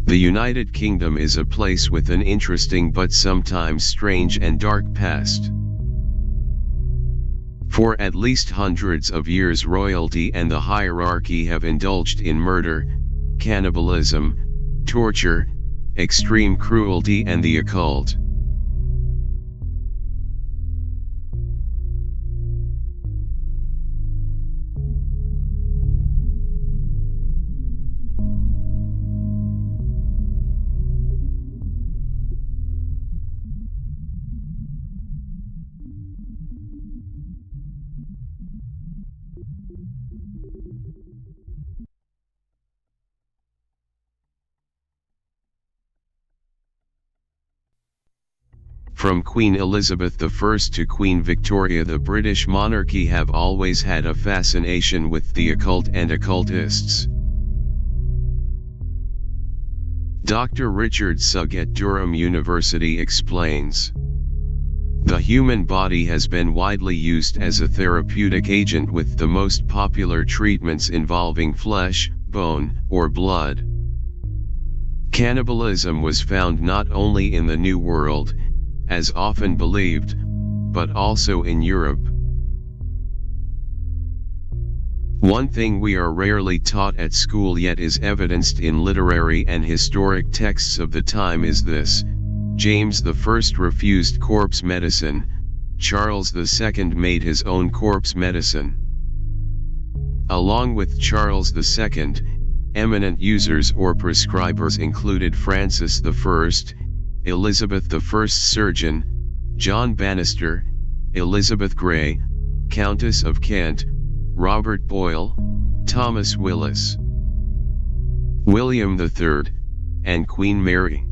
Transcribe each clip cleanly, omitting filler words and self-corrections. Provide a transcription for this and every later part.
The United Kingdom is a place with an interesting but sometimes strange and dark past. For at least hundreds of years royalty and the hierarchy have indulged in murder, cannibalism, torture, extreme cruelty and the occult. From Queen Elizabeth I to Queen Victoria, the British monarchy have always had a fascination with the occult and occultists. Dr. Richard Sugg at Durham University explains, "The human body has been widely used as a therapeutic agent, with the most popular treatments involving flesh, bone, or blood. Cannibalism was found not only in the New World, as often believed, but also in Europe. One thing we are rarely taught at school yet is evidenced in literary and historic texts of the time is this: James I refused corpse medicine, Charles II made his own corpse medicine. Along with Charles II, eminent users or prescribers included Francis I, Elizabeth I's surgeon, John Bannister, Elizabeth Grey, Countess of Kent, Robert Boyle, Thomas Willis, William III, and Queen Mary.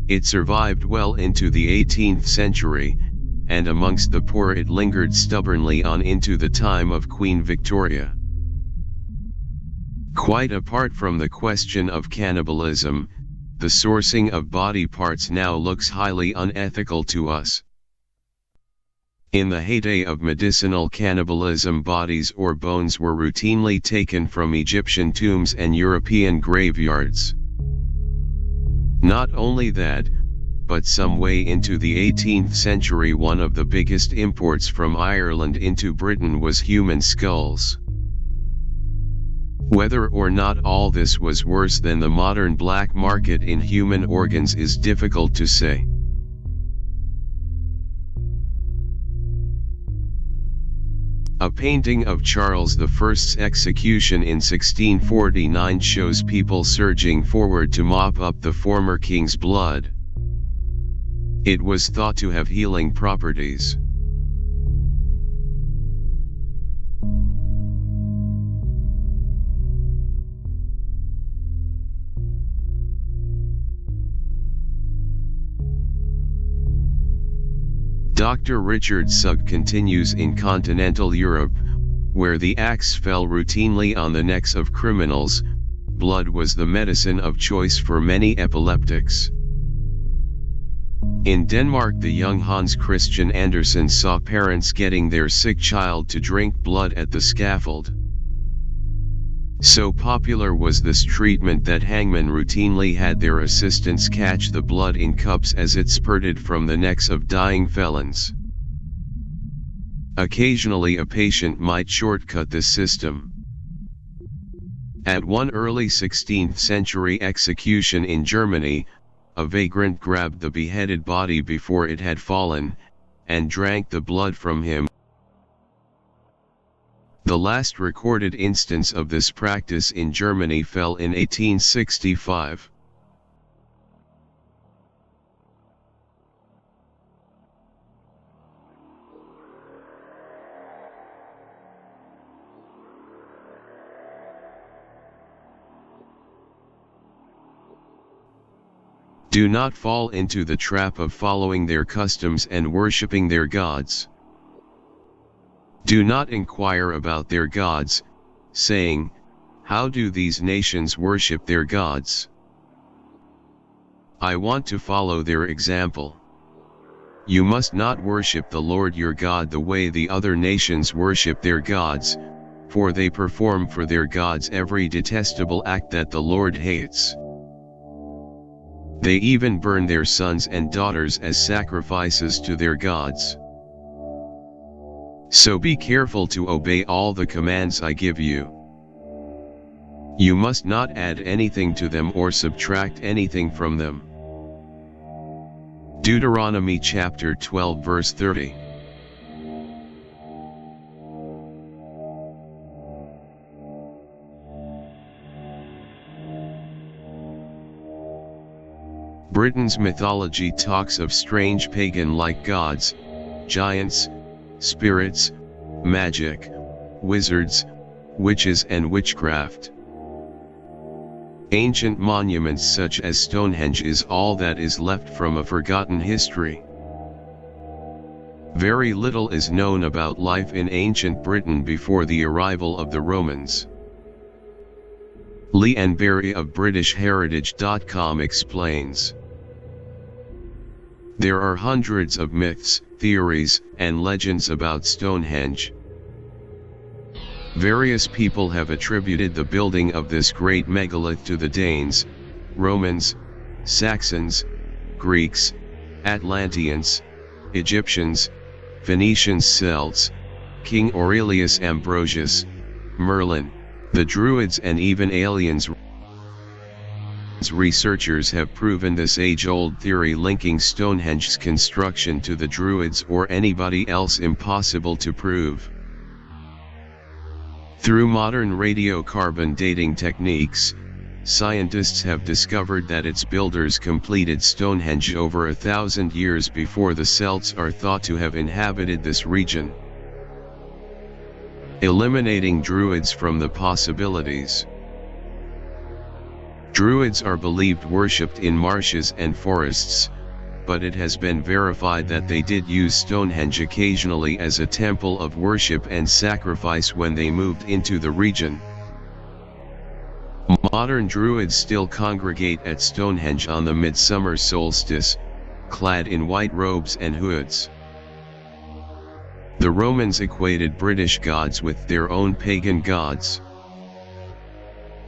It survived well into the 18th century, and amongst the poor it lingered stubbornly on into the time of Queen Victoria. Quite apart from the question of cannibalism, the sourcing of body parts now looks highly unethical to us. In the heyday of medicinal cannibalism, bodies or bones were routinely taken from Egyptian tombs and European graveyards. Not only that, but some way into the 18th century one of the biggest imports from Ireland into Britain was human skulls. Whether or not all this was worse than the modern black market in human organs is difficult to say. A painting of Charles I's execution in 1649 shows people surging forward to mop up the former king's blood. It was thought to have healing properties. Dr. Richard Sugg continues, in continental Europe, where the axe fell routinely on the necks of criminals, blood was the medicine of choice for many epileptics. In Denmark, the young Hans Christian Andersen saw parents getting their sick child to drink blood at the scaffold. So popular was this treatment that hangmen routinely had their assistants catch the blood in cups as it spurted from the necks of dying felons. Occasionally a patient might shortcut this system. At one early 16th century execution in Germany, a vagrant grabbed the beheaded body before it had fallen, and drank the blood from him. The last recorded instance of this practice in Germany fell in 1865. Do not fall into the trap of following their customs and worshipping their gods. Do not inquire about their gods, saying, "How do these nations worship their gods? I want to follow their example." You must not worship the Lord your God the way the other nations worship their gods, for they perform for their gods every detestable act that the Lord hates. They even burn their sons and daughters as sacrifices to their gods. So be careful to obey all the commands I give you. You must not add anything to them or subtract anything from them. Deuteronomy chapter 12 verse 30. Britain's mythology talks of strange pagan-like gods, giants, spirits, magic, wizards, witches and witchcraft. Ancient monuments such as Stonehenge is all that is left from a forgotten history. Very little is known about life in ancient Britain before the arrival of the Romans. Lee and Barry of BritishHeritage.com explains. There are hundreds of myths, theories, and legends about Stonehenge. Various people have attributed the building of this great megalith to the Danes, Romans, Saxons, Greeks, Atlanteans, Egyptians, Phoenicians, Celts, King Aurelius Ambrosius, Merlin, the Druids and even aliens. Researchers have proven this age-old theory linking Stonehenge's construction to the Druids or anybody else impossible to prove. Through modern radiocarbon dating techniques, scientists have discovered that its builders completed Stonehenge over 1,000 years before the Celts are thought to have inhabited this region, eliminating Druids from the possibilities. Druids are believed worshipped in marshes and forests, but it has been verified that they did use Stonehenge occasionally as a temple of worship and sacrifice when they moved into the region. Modern Druids still congregate at Stonehenge on the midsummer solstice, clad in white robes and hoods. The Romans equated British gods with their own pagan gods.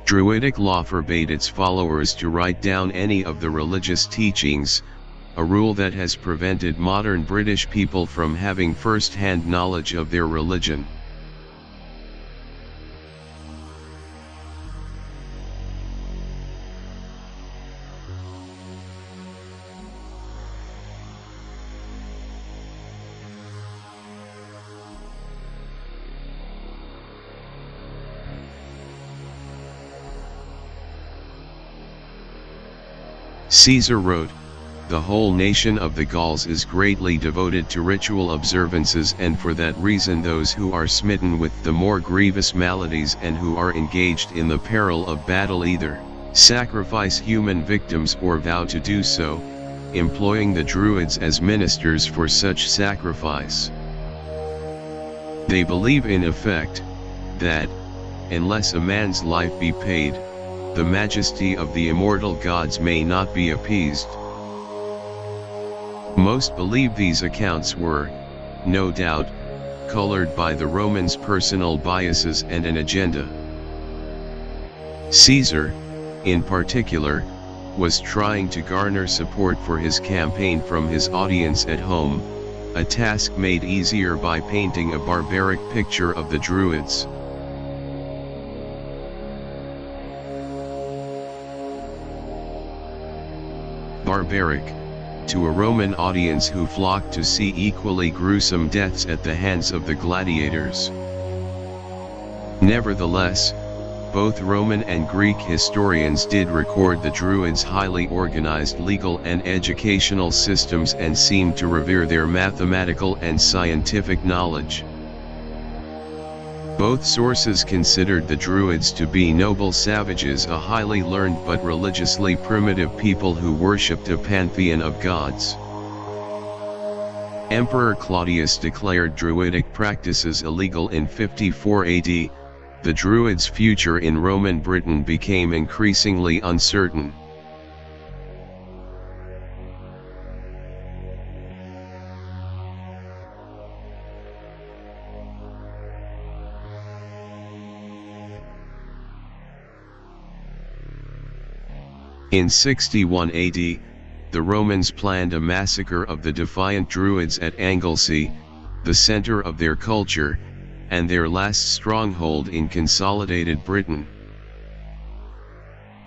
Druidic law forbade its followers to write down any of the religious teachings, a rule that has prevented modern British people from having first-hand knowledge of their religion. Caesar wrote, "The whole nation of the Gauls is greatly devoted to ritual observances, and for that reason those who are smitten with the more grievous maladies and who are engaged in the peril of battle either sacrifice human victims or vow to do so, employing the Druids as ministers for such sacrifice. They believe in effect, that, unless a man's life be paid, the majesty of the immortal gods may not be appeased." Most believe these accounts were, no doubt, colored by the Romans' personal biases and an agenda. Caesar, in particular, was trying to garner support for his campaign from his audience at home, a task made easier by painting a barbaric picture of the Druids. Barbaric, to a Roman audience who flocked to see equally gruesome deaths at the hands of the gladiators. Nevertheless, both Roman and Greek historians did record the Druids' highly organized legal and educational systems and seem to revere their mathematical and scientific knowledge. Both sources considered the Druids to be noble savages, a highly learned but religiously primitive people who worshipped a pantheon of gods. Emperor Claudius declared Druidic practices illegal in 54 AD. The Druids' future in Roman Britain became increasingly uncertain. In 61 AD, the Romans planned a massacre of the defiant Druids at Anglesey, the center of their culture, and their last stronghold in consolidated Britain.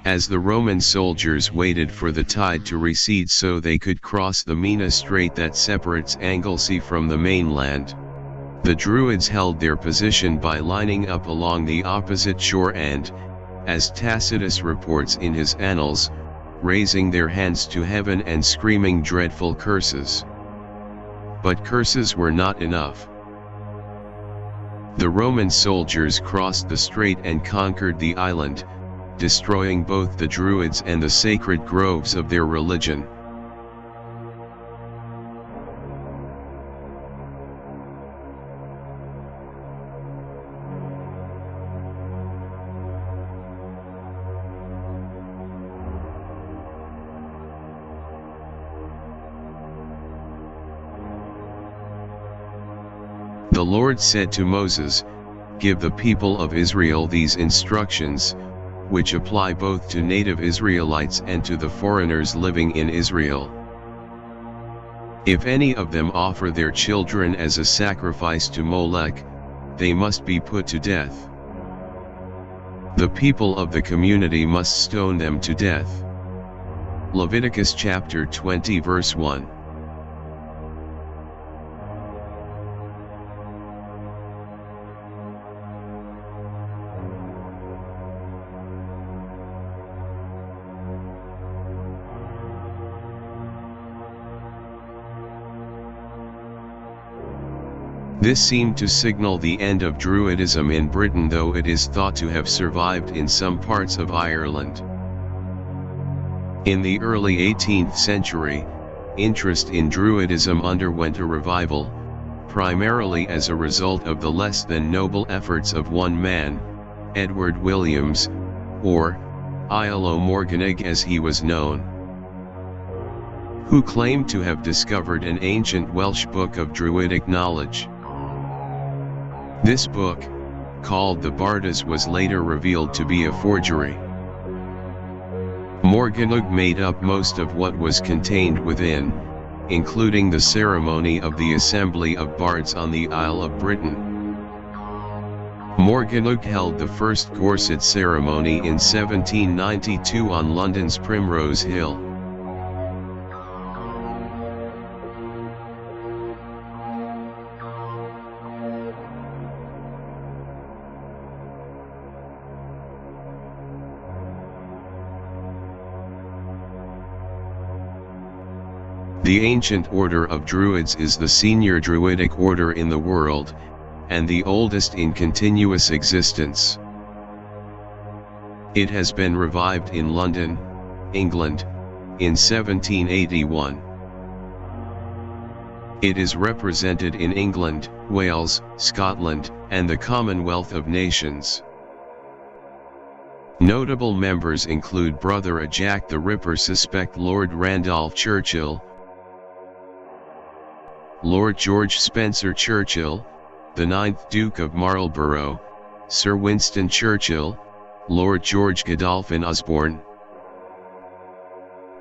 As the Roman soldiers waited for the tide to recede so they could cross the Mina Strait that separates Anglesey from the mainland, the Druids held their position by lining up along the opposite shore and, as Tacitus reports in his Annals, raising their hands to heaven and screaming dreadful curses. But curses were not enough. The Roman soldiers crossed the strait and conquered the island, destroying both the Druids and the sacred groves of their religion. The Lord said to Moses, "Give the people of Israel these instructions, which apply both to native Israelites and to the foreigners living in Israel. If any of them offer their children as a sacrifice to Molech, they must be put to death. The people of the community must stone them to death." Leviticus chapter 20 verse 1. This seemed to signal the end of Druidism in Britain, though it is thought to have survived in some parts of Ireland. In the early 18th century, interest in Druidism underwent a revival, primarily as a result of the less than noble efforts of one man, Edward Williams, or Iolo Morganwg as he was known, who claimed to have discovered an ancient Welsh book of Druidic knowledge. This book, called the Bardas, was later revealed to be a forgery. Morganwg made up most of what was contained within, including the ceremony of the Assembly of Bards on the Isle of Britain. Morganwg held the first Gorset ceremony in 1792 on London's Primrose Hill. The Ancient Order of Druids is the senior Druidic order in the world, and the oldest in continuous existence. It has been revived in London, England, in 1781. It is represented in England, Wales, Scotland, and the Commonwealth of Nations. Notable members include Brother Jack the Ripper, suspect Lord Randolph Churchill, Lord George Spencer Churchill, the 9th Duke of Marlborough, Sir Winston Churchill, Lord George Godolphin Osborne,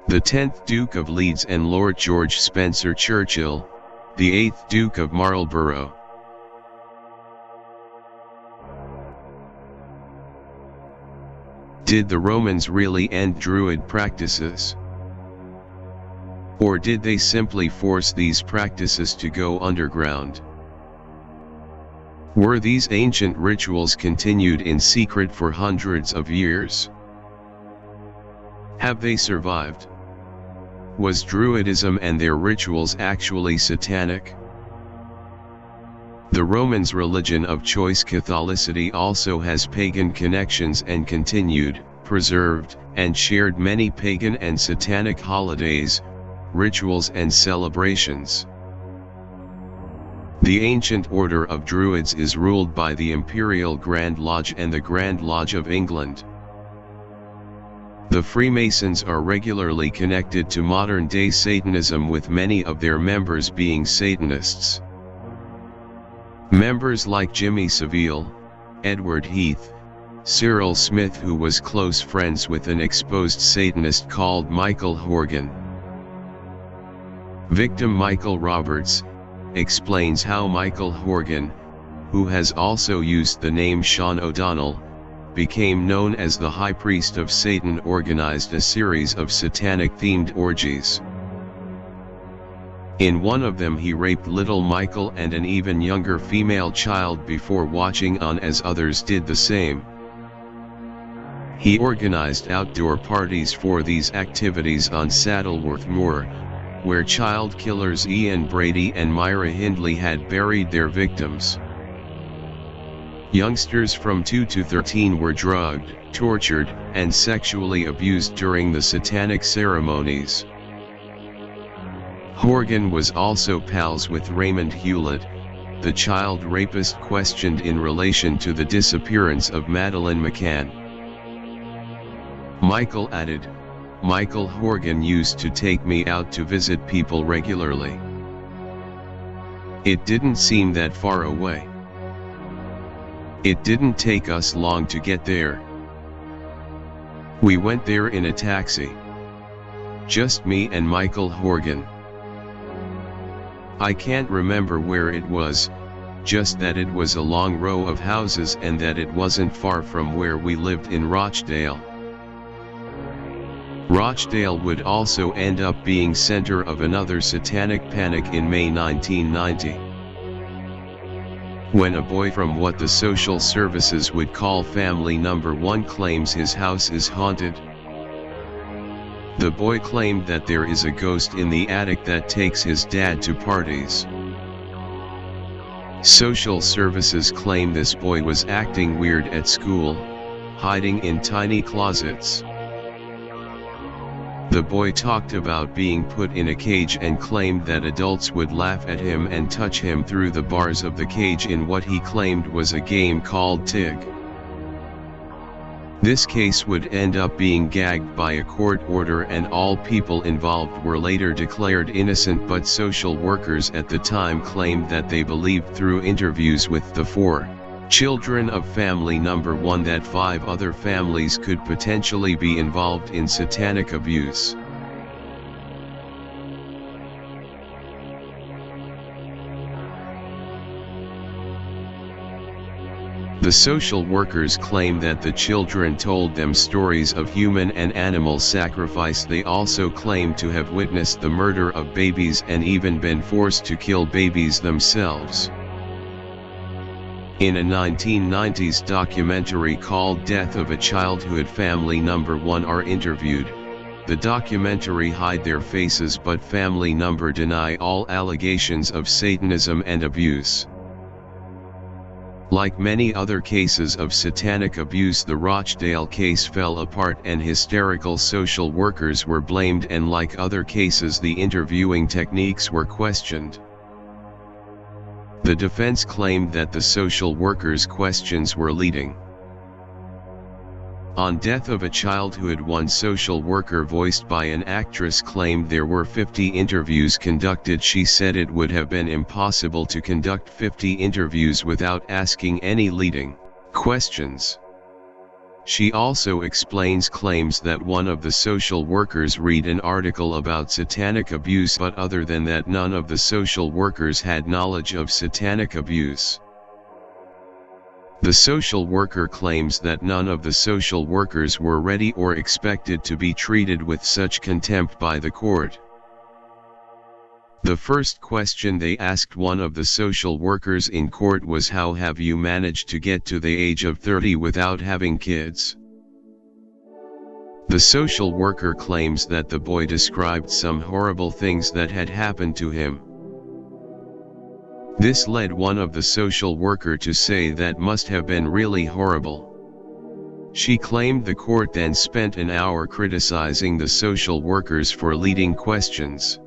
the 10th Duke of Leeds, and Lord George Spencer Churchill, the 8th Duke of Marlborough. Did the Romans really end Druid practices? Or did they simply force these practices to go underground? Were these ancient rituals continued in secret for hundreds of years? Have they survived? Was Druidism and their rituals actually satanic? The Romans' religion of choice, Catholicity, also has pagan connections and continued, preserved, and shared many pagan and satanic holidays, rituals and celebrations. The Ancient Order of Druids is ruled by the Imperial Grand Lodge and the Grand Lodge of England. The Freemasons are regularly connected to modern-day Satanism, with many of their members being Satanists. Members like Jimmy Savile, Edward Heath, Cyril Smith, who was close friends with an exposed Satanist called Michael Horgan. Victim Michael Roberts explains how Michael Horgan, who has also used the name Sean O'Donnell, became known as the High Priest of Satan, organized a series of satanic-themed orgies. In one of them he raped little Michael and an even younger female child before watching on as others did the same. He organized outdoor parties for these activities on Saddleworth Moor, where child killers Ian Brady and Myra Hindley had buried their victims. Youngsters from 2 to 13 were drugged, tortured, and sexually abused during the satanic ceremonies. Horgan was also pals with Raymond Hewlett, the child rapist questioned in relation to the disappearance of Madeleine McCann. Michael added, "Michael Horgan used to take me out to visit people regularly. It didn't seem that far away. It didn't take us long to get there. We went there in a taxi. Just me and Michael Horgan. I can't remember where it was, just that it was a long row of houses and that it wasn't far from where we lived in Rochdale." Rochdale would also end up being center of another satanic panic in May 1990. When a boy from what the social services would call family number 1 claims his house is haunted. The boy claimed that there is a ghost in the attic that takes his dad to parties. Social services claim this boy was acting weird at school, hiding in tiny closets. The boy talked about being put in a cage and claimed that adults would laugh at him and touch him through the bars of the cage in what he claimed was a game called Tig. This case would end up being gagged by a court order and all people involved were later declared innocent, but social workers at the time claimed that they believed through interviews with the 4 children of family number 1 that 5 other families could potentially be involved in satanic abuse. The social workers claim that the children told them stories of human and animal sacrifice. They also claim to have witnessed the murder of babies and even been forced to kill babies themselves. In a 1990s documentary called Death of a Childhood, family number 1 are interviewed. The documentary hide their faces, but family number deny all allegations of Satanism and abuse. Like many other cases of satanic abuse, the Rochdale case fell apart and hysterical social workers were blamed, and like other cases the interviewing techniques were questioned. The defense claimed that the social workers' questions were leading. On Death of a Childhood, one social worker voiced by an actress claimed there were 50 interviews conducted. She said it would have been impossible to conduct 50 interviews without asking any leading questions. She also explains claims that one of the social workers read an article about satanic abuse, but other than that none of the social workers had knowledge of satanic abuse. The social worker claims that none of the social workers were ready or expected to be treated with such contempt by the court. The first question they asked one of the social workers in court was, "How have you managed to get to the age of 30 without having kids?" The social worker claims that the boy described some horrible things that had happened to him. This led one of the social worker to say that must have been really horrible. She claimed the court then spent an hour criticizing the social workers for leading questions,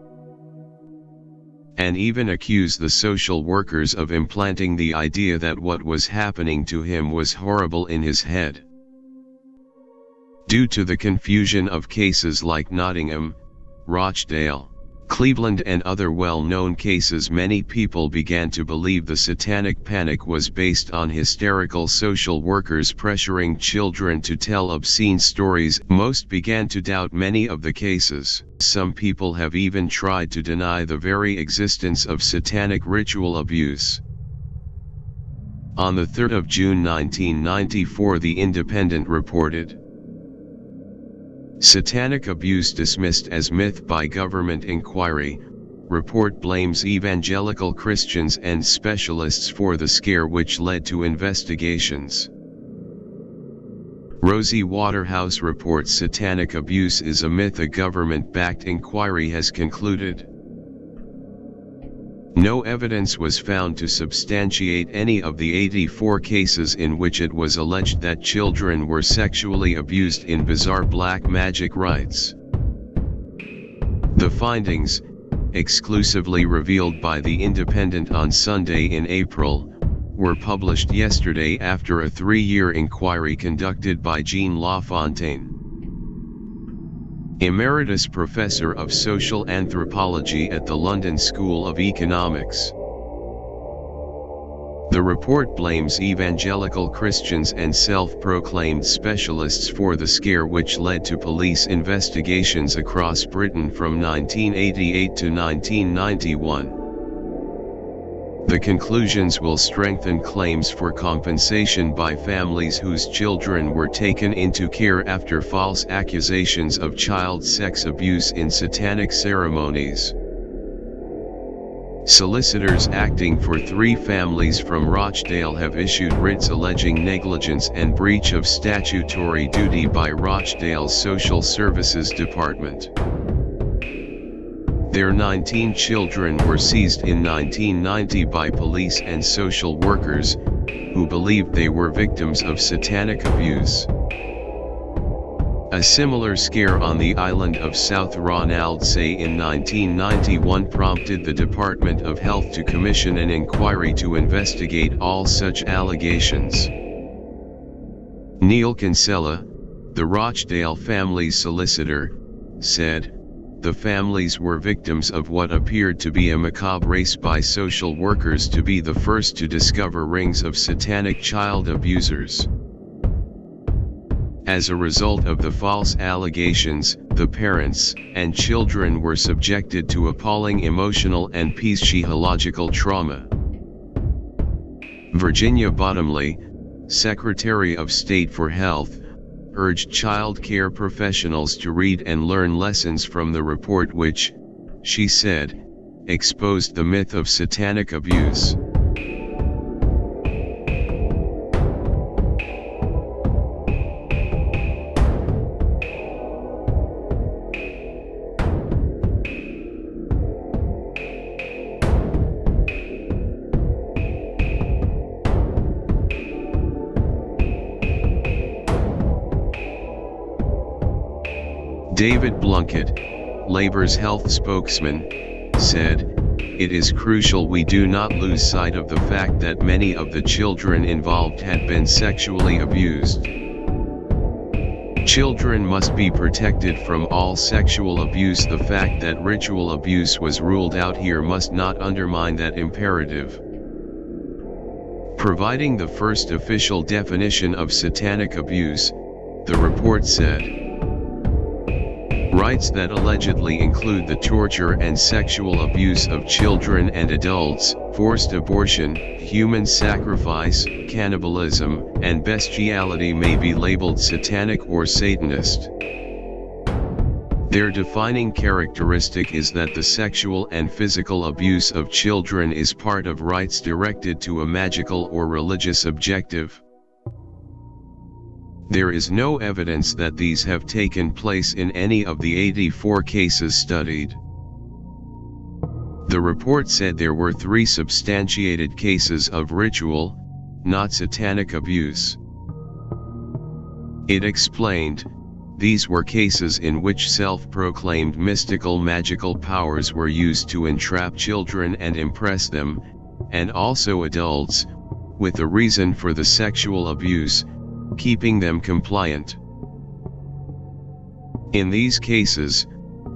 and even accused the social workers of implanting the idea that what was happening to him was horrible in his head. Due to the confusion of cases like Nottingham, Rochdale, Cleveland and other well-known cases. Many people began to believe the Satanic Panic was based on hysterical social workers pressuring children to tell obscene stories. Most began to doubt many of the cases. Some people have even tried to deny the very existence of satanic ritual abuse. On the 3rd of June 1994, The Independent reported, "Satanic abuse dismissed as myth by government inquiry. Report blames evangelical Christians and specialists for the scare which led to investigations." Rosie Waterhouse reports satanic abuse is a myth. A government-backed inquiry has concluded. No evidence was found to substantiate any of the 84 cases in which it was alleged that children were sexually abused in bizarre black magic rites. The findings, exclusively revealed by The Independent on Sunday in April, were published yesterday after a 3-year inquiry conducted by Jean Lafontaine, Emeritus Professor of Social Anthropology at the London School of Economics. The report blames evangelical Christians and self-proclaimed specialists for the scare which led to police investigations across Britain from 1988 to 1991. The conclusions will strengthen claims for compensation by families whose children were taken into care after false accusations of child sex abuse in satanic ceremonies. Solicitors acting for 3 families from Rochdale have issued writs alleging negligence and breach of statutory duty by Rochdale's Social Services Department. Their 19 children were seized in 1990 by police and social workers, who believed they were victims of satanic abuse. A similar scare on the island of South Ronaldsay in 1991 prompted the Department of Health to commission an inquiry to investigate all such allegations. Neil Kinsella, the Rochdale family's solicitor, said, "The families were victims of what appeared to be a macabre race by social workers to be the first to discover rings of satanic child abusers. As a result of the false allegations, the parents and children were subjected to appalling emotional and psychological trauma." Virginia Bottomley, Secretary of State for Health, urged child care professionals to read and learn lessons from the report which, she said, exposed the myth of satanic abuse. David Blunkett, Labour's health spokesman, said, "It is crucial we do not lose sight of the fact that many of the children involved had been sexually abused. Children must be protected from all sexual abuse. The fact that ritual abuse was ruled out here must not undermine that imperative." Providing the first official definition of satanic abuse, the report said, "Rites that allegedly include the torture and sexual abuse of children and adults, forced abortion, human sacrifice, cannibalism, and bestiality may be labeled satanic or Satanist. Their defining characteristic is that the sexual and physical abuse of children is part of rites directed to a magical or religious objective. There is no evidence that these have taken place in any of the 84 cases studied." The report said there were 3 substantiated cases of ritual, not satanic abuse. It explained, these were cases in which self-proclaimed mystical magical powers were used to entrap children and impress them, and also adults, with a reason for the sexual abuse, keeping them compliant. In these cases,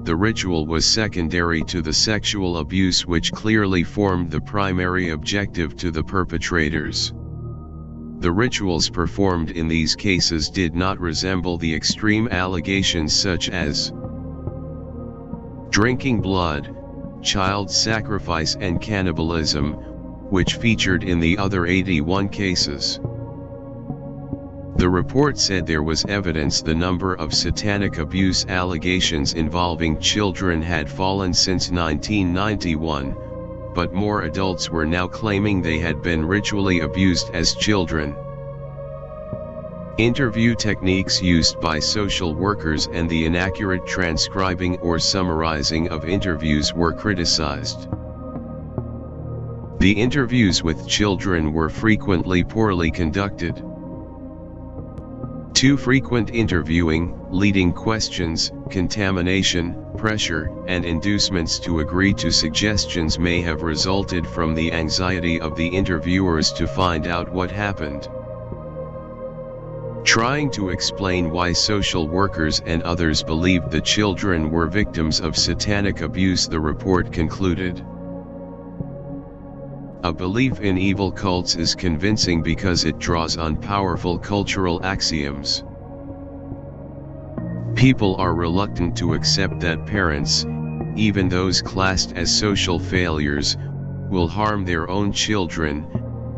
The ritual was secondary to the sexual abuse, which clearly formed the primary objective to the perpetrators. The rituals performed in these cases did not resemble the extreme allegations such as drinking blood, child sacrifice and cannibalism, which featured in the other 81 cases. The report said there was evidence the number of satanic abuse allegations involving children had fallen since 1991, but more adults were now claiming they had been ritually abused as children. Interview techniques used by social workers and the inaccurate transcribing or summarizing of interviews were criticized. The interviews with children were frequently poorly conducted. Too frequent interviewing, leading questions, contamination, pressure, and inducements to agree to suggestions may have resulted from the anxiety of the interviewers to find out what happened. Trying to explain why social workers and others believed the children were victims of satanic abuse, the report concluded. A belief in evil cults is convincing because it draws on powerful cultural axioms. People are reluctant to accept that parents, even those classed as social failures, will harm their own children,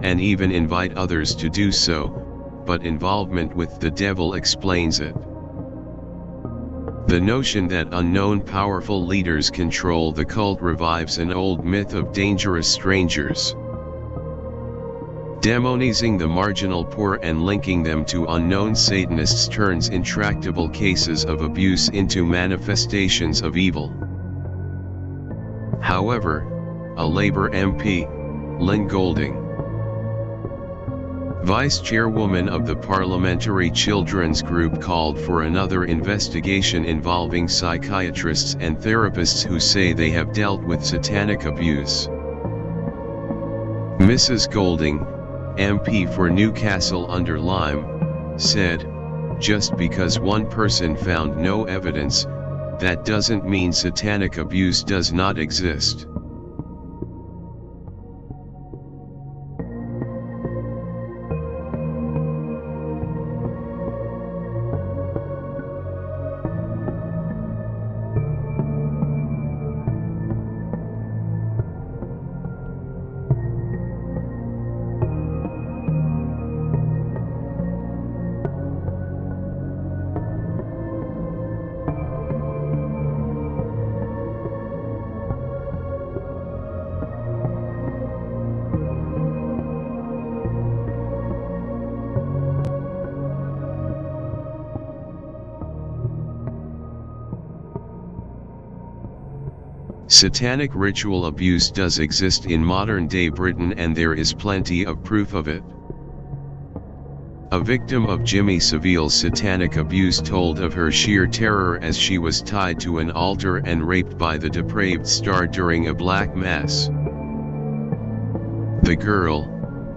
and even invite others to do so, but involvement with the devil explains it. The notion that unknown powerful leaders control the cult revives an old myth of dangerous strangers. Demonizing the marginal poor and linking them to unknown Satanists turns intractable cases of abuse into manifestations of evil. However, a Labour MP, Lynn Golding, Vice Chairwoman of the Parliamentary Children's Group, called for another investigation involving psychiatrists and therapists who say they have dealt with satanic abuse. Mrs. Golding, MP for Newcastle-under-Lyme, said, "Just because one person found no evidence, that doesn't mean satanic abuse does not exist." Satanic ritual abuse does exist in modern-day Britain, and there is plenty of proof of it. A victim of Jimmy Savile's satanic abuse told of her sheer terror as she was tied to an altar and raped by the depraved star during a black mass. The girl,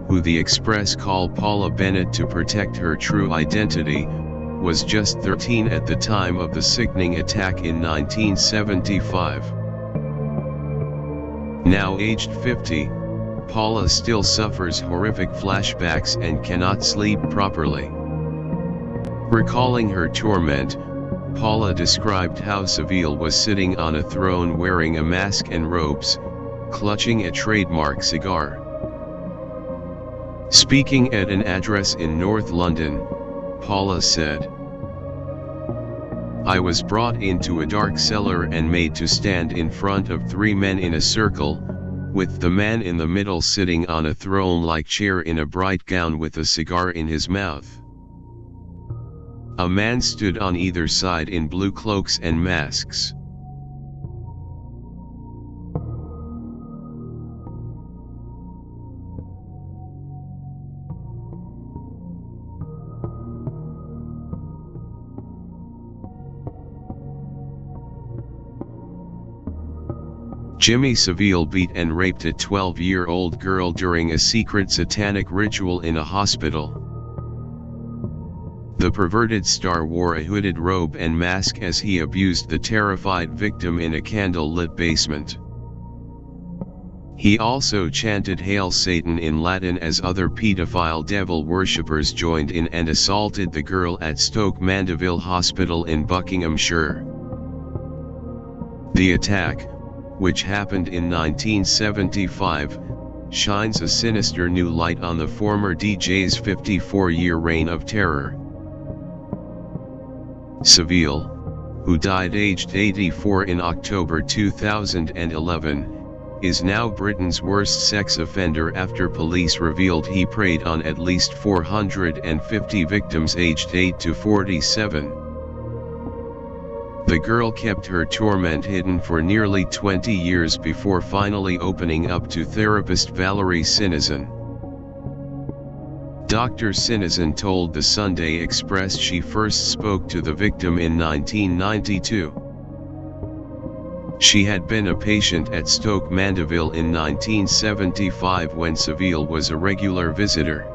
who the Express called Paula Bennett to protect her true identity, was just 13 at the time of the sickening attack in 1975. Now aged 50, Paula still suffers horrific flashbacks and cannot sleep properly. Recalling her torment, Paula described how Savile was sitting on a throne wearing a mask and robes, clutching a trademark cigar. Speaking at an address in North London, Paula said, "I was brought into a dark cellar and made to stand in front of 3 men in a circle, with the man in the middle sitting on a throne-like chair in a bright gown with a cigar in his mouth. A man stood on either side in blue cloaks and masks. Jimmy Savile beat and raped a 12-year-old girl during a secret satanic ritual in a hospital. The perverted star wore a hooded robe and mask as he abused the terrified victim in a candle-lit basement. He also chanted "Hail Satan" in Latin as other pedophile devil worshippers joined in and assaulted the girl at Stoke Mandeville Hospital in Buckinghamshire. The attack, which happened in 1975, shines a sinister new light on the former DJ's 54-year reign of terror. Savile, who died aged 84 in October 2011, is now Britain's worst sex offender after police revealed he preyed on at least 450 victims aged 8 to 47. The girl kept her torment hidden for nearly 20 years before finally opening up to therapist Valerie Sinizan. Dr. Sinizan told the Sunday Express she first spoke to the victim in 1992. She had been a patient at Stoke Mandeville in 1975 when Savile was a regular visitor.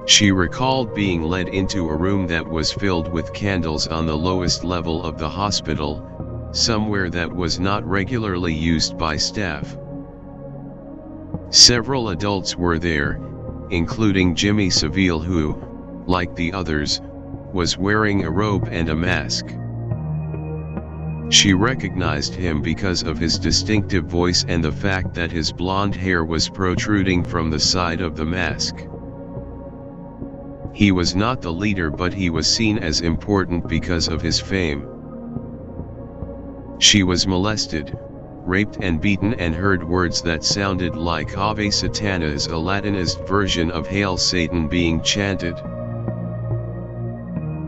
She recalled being led into a room that was filled with candles on the lowest level of the hospital, somewhere that was not regularly used by staff. Several adults were there, including Jimmy Savile, who, like the others, was wearing a robe and a mask. She recognized him because of his distinctive voice and the fact that his blonde hair was protruding from the side of the mask. He was not the leader, but he was seen as important because of his fame. She was molested, raped and beaten and heard words that sounded like Ave Satanas, a Latinized version of Hail Satan, being chanted.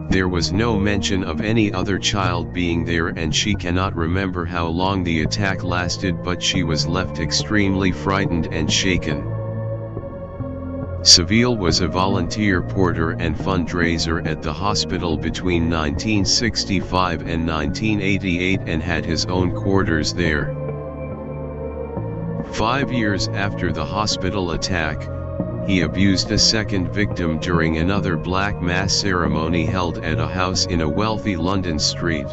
There was no mention of any other child being there, and she cannot remember how long the attack lasted, but she was left extremely frightened and shaken. Savile was a volunteer porter and fundraiser at the hospital between 1965 and 1988 and had his own quarters there. 5 years after the hospital attack, he abused a second victim during another Black Mass ceremony held at a house in a wealthy London street.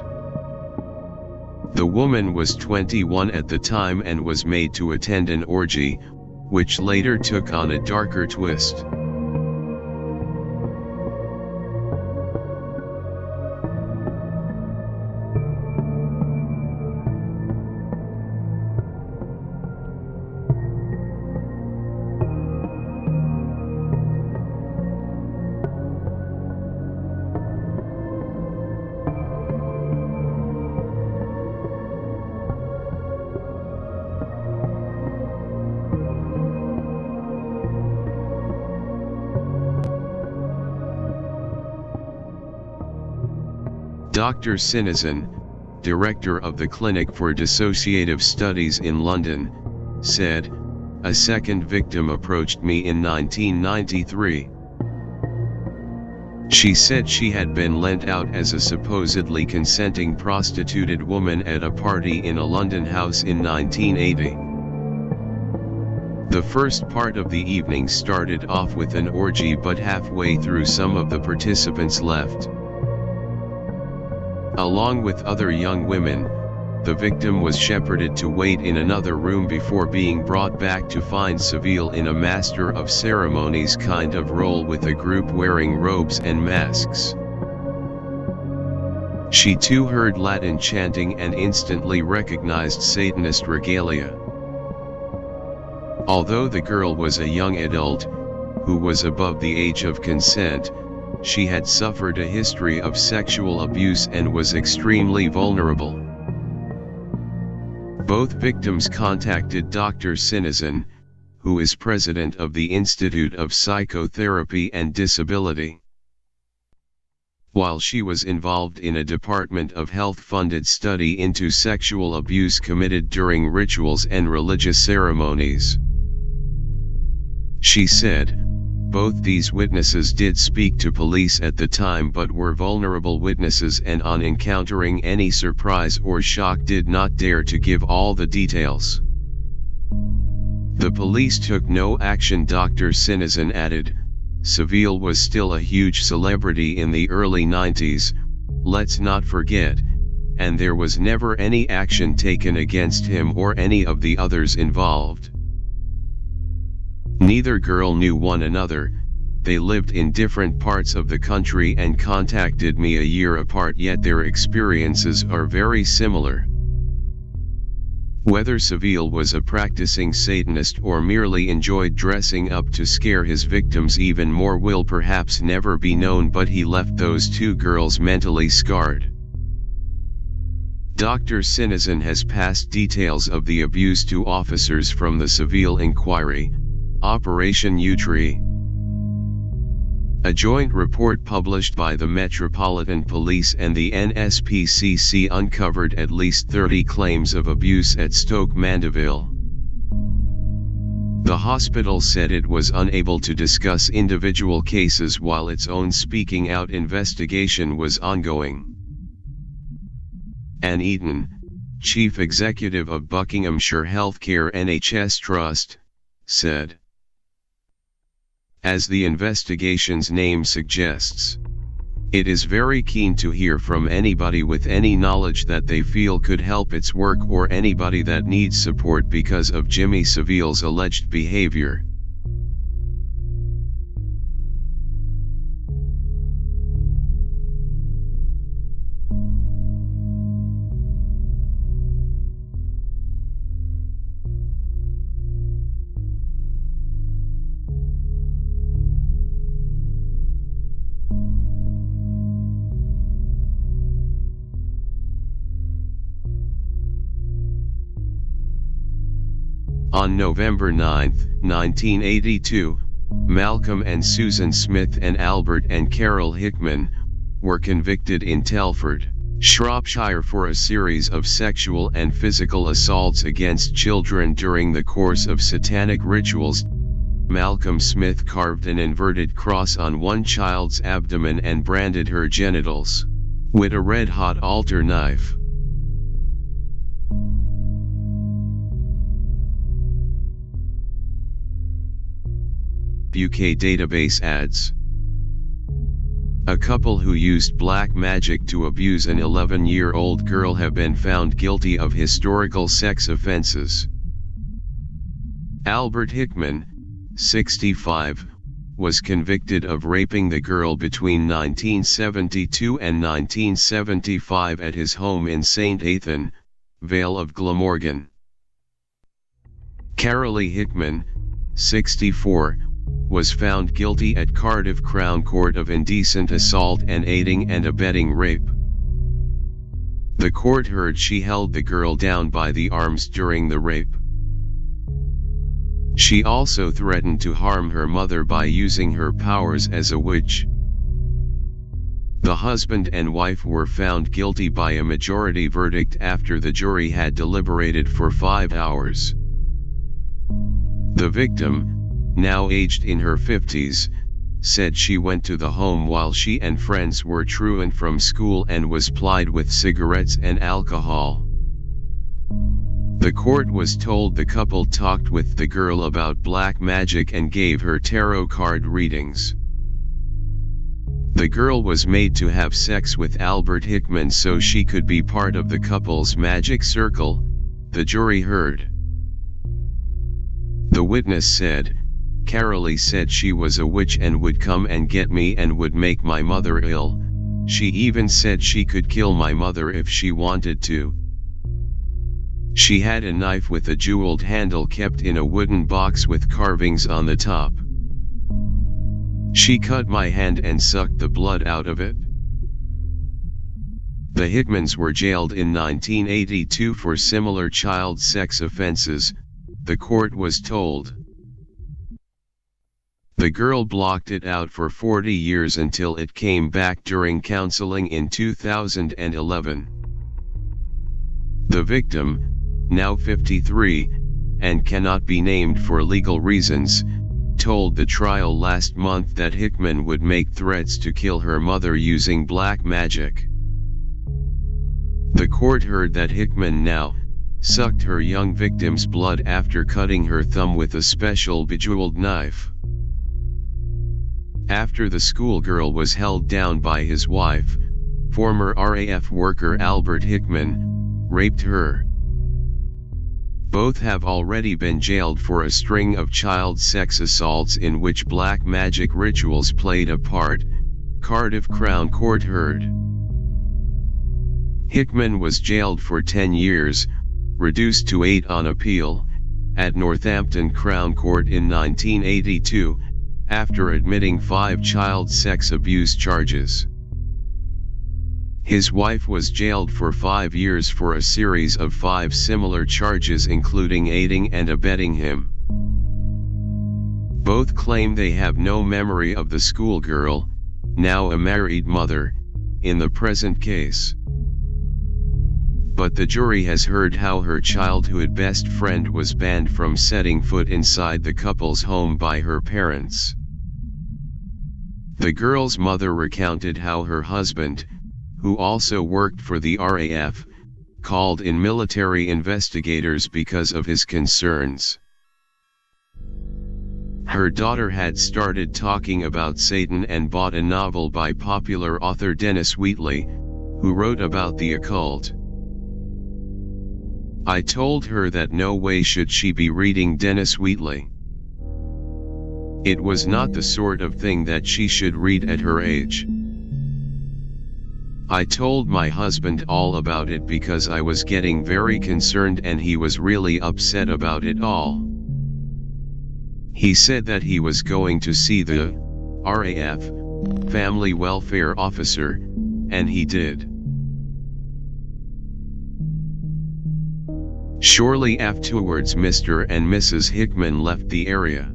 The woman was 21 at the time and was made to attend an orgy, which later took on a darker twist. Dr. Sinizan, director of the Clinic for Dissociative Studies in London, said, "A second victim approached me in 1993. She said she had been lent out as a supposedly consenting prostituted woman at a party in a London house in 1980. The first part of the evening started off with an orgy, but halfway through some of the participants left. Along with other young women, the victim was shepherded to wait in another room before being brought back to find Savile in a master of ceremonies kind of role with a group wearing robes and masks. She too heard Latin chanting and instantly recognized Satanist regalia. Although the girl was a young adult, who was above the age of consent, she had suffered a history of sexual abuse and was extremely vulnerable." Both victims contacted Dr. Sinizan, who is president of the Institute of Psychotherapy and Disability. While she was involved in a Department of Health-funded study into sexual abuse committed during rituals and religious ceremonies. She said, "Both these witnesses did speak to police at the time but were vulnerable witnesses, and on encountering any surprise or shock did not dare to give all the details. The police took no action." Dr. Sinizan added, Savile was still a huge celebrity in the early 90s, let's not forget, and there was never any action taken against him or any of the others involved. Neither girl knew one another, they lived in different parts of the country and contacted me a year apart, yet their experiences are very similar. Whether Savile was a practicing Satanist or merely enjoyed dressing up to scare his victims even more will perhaps never be known, but he left those two girls mentally scarred. Dr. Sinison has passed details of the abuse to officers from the Savile inquiry, Operation U-Tree. A joint report published by the Metropolitan Police and the NSPCC uncovered at least 30 claims of abuse at Stoke Mandeville. The hospital said it was unable to discuss individual cases while its own speaking out investigation was ongoing. Anne Eaton, Chief Executive of Buckinghamshire Healthcare NHS Trust, said, "As the investigation's name suggests, it is very keen to hear from anybody with any knowledge that they feel could help its work or anybody that needs support because of Jimmy Savile's alleged behavior." On November 9, 1982, Malcolm and Susan Smith and Albert and Carol Hickman were convicted in Telford, Shropshire for a series of sexual and physical assaults against children during the course of Satanic rituals. Malcolm Smith carved an inverted cross on one child's abdomen and branded her genitals with a red-hot altar knife. UK database adds. A couple who used black magic to abuse an 11-year-old girl have been found guilty of historical sex offences. Albert Hickman, 65, was convicted of raping the girl between 1972 and 1975 at his home in St. Athan, Vale of Glamorgan. Crowley Hickman, 64, was found guilty at Cardiff Crown Court of indecent assault and aiding and abetting rape. The court heard she held the girl down by the arms during the rape. She also threatened to harm her mother by using her powers as a witch. The husband and wife were found guilty by a majority verdict after the jury had deliberated for 5 hours. The victim, now aged in her 50s, said she went to the home while she and friends were truant from school and was plied with cigarettes and alcohol. The court was told the couple talked with the girl about black magic and gave her tarot card readings. The girl was made to have sex with Albert Hickman so she could be part of the couple's magic circle, the jury heard. The witness said, "Crowley said she was a witch and would come and get me and would make my mother ill. She even said she could kill my mother if she wanted to. She had a knife with a jeweled handle kept in a wooden box with carvings on the top. She cut my hand and sucked the blood out of it." The Hickmans were jailed in 1982 for similar child sex offenses, the court was told. The girl blocked it out for 40 years until it came back during counseling in 2011. The victim, now 53, and cannot be named for legal reasons, told the trial last month that Hickman would make threats to kill her mother using black magic. The court heard that Hickman now sucked her young victim's blood after cutting her thumb with a special bejeweled knife. After the schoolgirl was held down by his wife, former RAF worker Albert Hickman, raped her. Both have already been jailed for a string of child sex assaults in which black magic rituals played a part, Cardiff Crown Court heard. Hickman was jailed for 10 years, reduced to 8 on appeal, at Northampton Crown Court in 1982, after admitting 5 child sex abuse charges. His wife was jailed for 5 years for a series of 5 similar charges, including aiding and abetting him. Both claim they have no memory of the schoolgirl, now a married mother, in the present case. But the jury has heard how her childhood best friend was banned from setting foot inside the couple's home by her parents. The girl's mother recounted how her husband, who also worked for the RAF, called in military investigators because of his concerns. Her daughter had started talking about Satan and bought a novel by popular author Dennis Wheatley, who wrote about the occult. I told her that no way should she be reading Dennis Wheatley. It was not the sort of thing that she should read at her age. I told my husband all about it because I was getting very concerned and he was really upset about it all. He said that he was going to see the RAF family welfare officer, and he did. Shortly afterwards, Mr. and Mrs. Hickman left the area.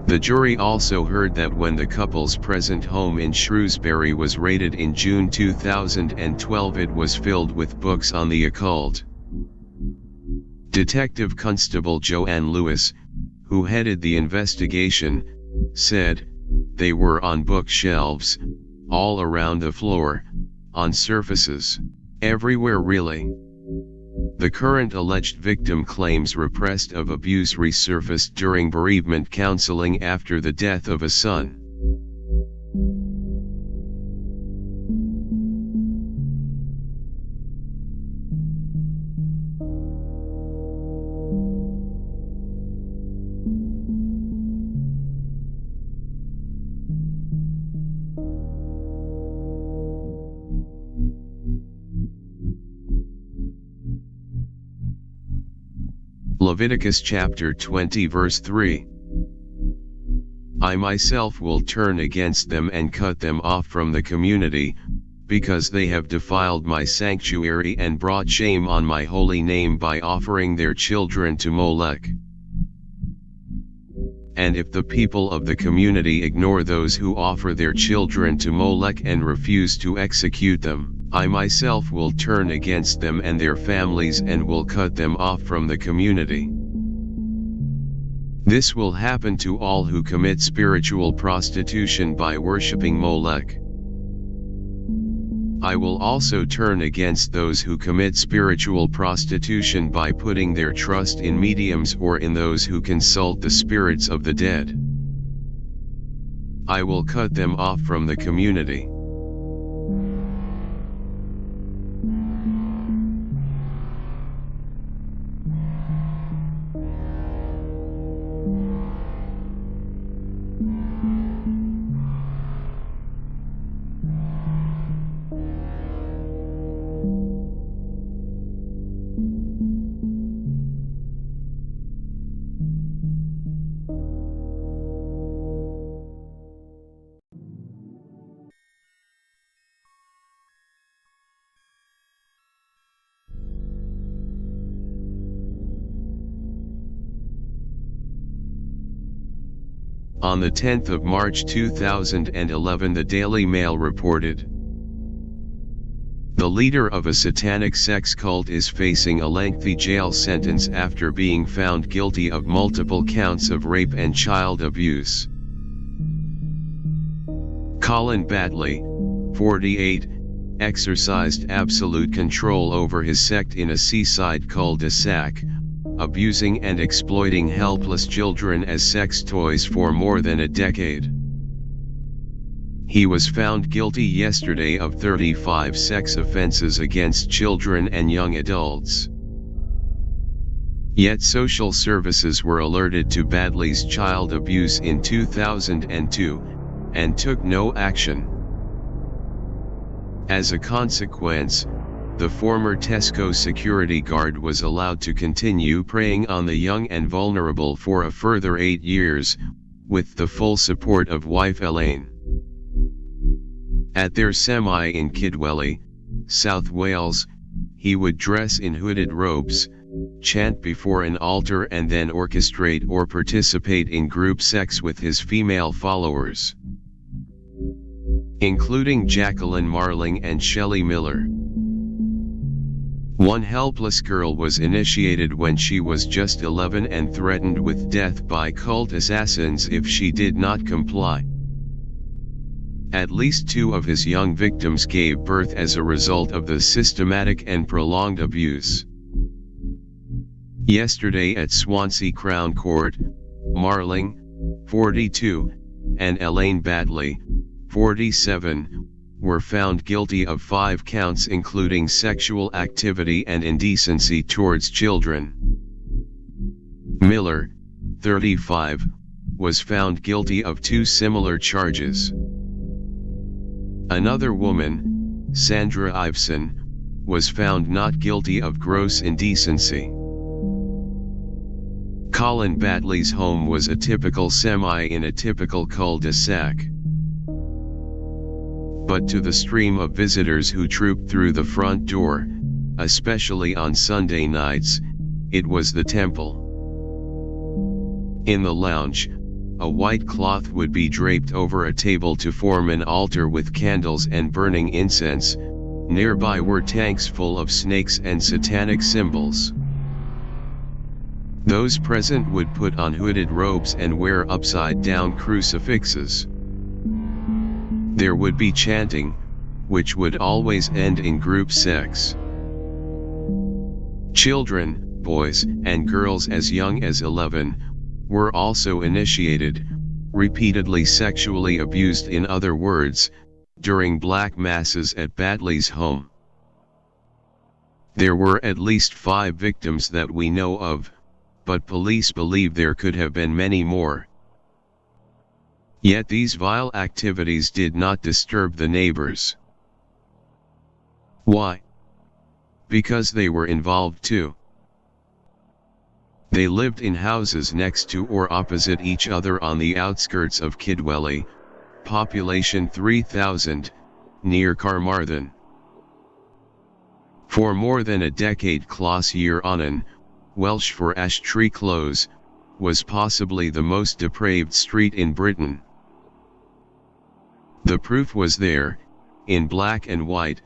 The jury also heard that when the couple's present home in Shrewsbury was raided in June 2012, it was filled with books on the occult. Detective Constable Joanne Lewis, who headed the investigation, said, "They were on bookshelves, all around the floor, on surfaces, everywhere really." The current alleged victim claims repressed of abuse resurfaced during bereavement counseling after the death of a son. Leviticus chapter 20 verse 3. I myself will turn against them and cut them off from the community, because they have defiled my sanctuary and brought shame on my holy name by offering their children to Molech. And if the people of the community ignore those who offer their children to Molech and refuse to execute them, I myself will turn against them and their families and will cut them off from the community. This will happen to all who commit spiritual prostitution by worshipping Molech. I will also turn against those who commit spiritual prostitution by putting their trust in mediums or in those who consult the spirits of the dead. I will cut them off from the community. On the 10th of March 2011, the Daily Mail reported, the leader of a satanic sex cult is facing a lengthy jail sentence after being found guilty of multiple counts of rape and child abuse. Colin Batley, 48, exercised absolute control over his sect in a seaside cul-de-sac, abusing and exploiting helpless children as sex toys for more than a decade. He was found guilty yesterday of 35 sex offenses against children and young adults. Yet social services were alerted to Batley's child abuse in 2002, and took no action. As a consequence, the former Tesco security guard was allowed to continue preying on the young and vulnerable for a further 8 years, with the full support of wife Elaine. At their semi in Kidwelly, South Wales, he would dress in hooded robes, chant before an altar and then orchestrate or participate in group sex with his female followers, including Jacqueline Marling and Shelley Miller. One helpless girl was initiated when she was just 11 and threatened with death by cult assassins if she did not comply. At least 2 of his young victims gave birth as a result of the systematic and prolonged abuse. Yesterday at Swansea Crown Court, Marling, 42, and Elaine Batley, 47, were found guilty of 5 counts including sexual activity and indecency towards children. Miller, 35, was found guilty of 2 similar charges. Another woman, Sandra Iveson, was found not guilty of gross indecency. Colin Batley's home was a typical semi in a typical cul-de-sac. But to the stream of visitors who trooped through the front door, especially on Sunday nights, it was the temple. In the lounge, a white cloth would be draped over a table to form an altar with candles and burning incense. Nearby were tanks full of snakes and satanic symbols. Those present would put on hooded robes and wear upside-down crucifixes. There would be chanting, which would always end in group sex. Children, boys and girls as young as 11, were also initiated, repeatedly sexually abused, in other words, during black masses at Batley's home. There were at least 5 victims that we know of, but police believe there could have been many more. Yet these vile activities did not disturb the neighbors. Why? Because they were involved too. They lived in houses next to or opposite each other on the outskirts of Kidwelly, population 3,000, near Carmarthen. For more than a decade Close Year Onan, Welsh for Ash Tree Close, was possibly the most depraved street in Britain. The proof was there, in black and white,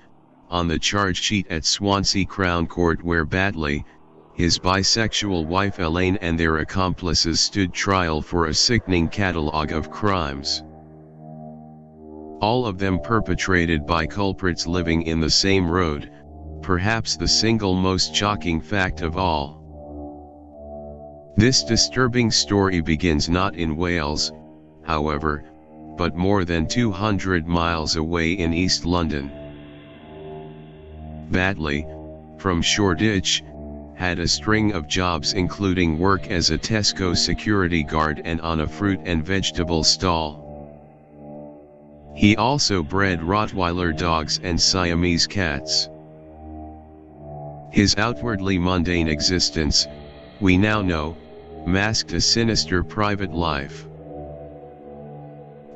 on the charge sheet at Swansea Crown Court where Batley, his bisexual wife Elaine and their accomplices stood trial for a sickening catalogue of crimes. All of them perpetrated by culprits living in the same road, perhaps the single most shocking fact of all. This disturbing story begins not in Wales, however, but more than 200 miles away in East London. Batley, from Shoreditch, had a string of jobs including work as a Tesco security guard and on a fruit and vegetable stall. He also bred Rottweiler dogs and Siamese cats. His outwardly mundane existence, we now know, masked a sinister private life.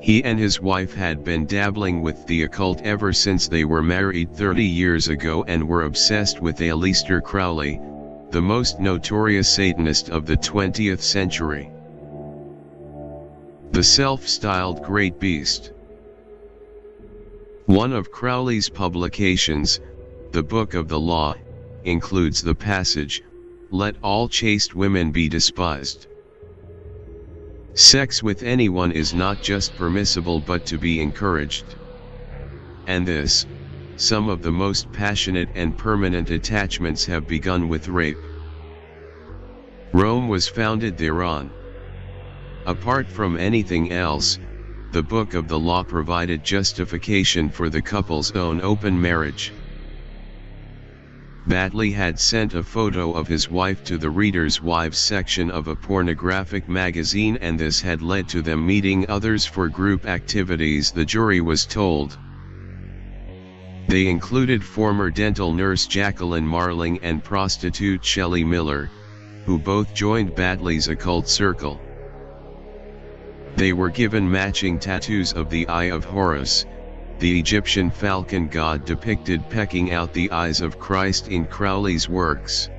He and his wife had been dabbling with the occult ever since they were married 30 years ago and were obsessed with Aleister Crowley, the most notorious Satanist of the 20th century. The self-styled Great Beast. One of Crowley's publications, the Book of the Law, includes the passage, "Let all chaste women be despised." Sex with anyone is not just permissible but to be encouraged. And this, some of the most passionate and permanent attachments have begun with rape. Rome was founded thereon. Apart from anything else, the Book of the Law provided justification for the couple's own open marriage. Batley had sent a photo of his wife to the Reader's Wives section of a pornographic magazine, and this had led to them meeting others for group activities, the jury was told. They included former dental nurse Jacqueline Marling and prostitute Shelley Miller, who both joined Batley's occult circle. They were given matching tattoos of the Eye of Horus, the Egyptian falcon god depicted pecking out the eyes of Christ in Crowley's works,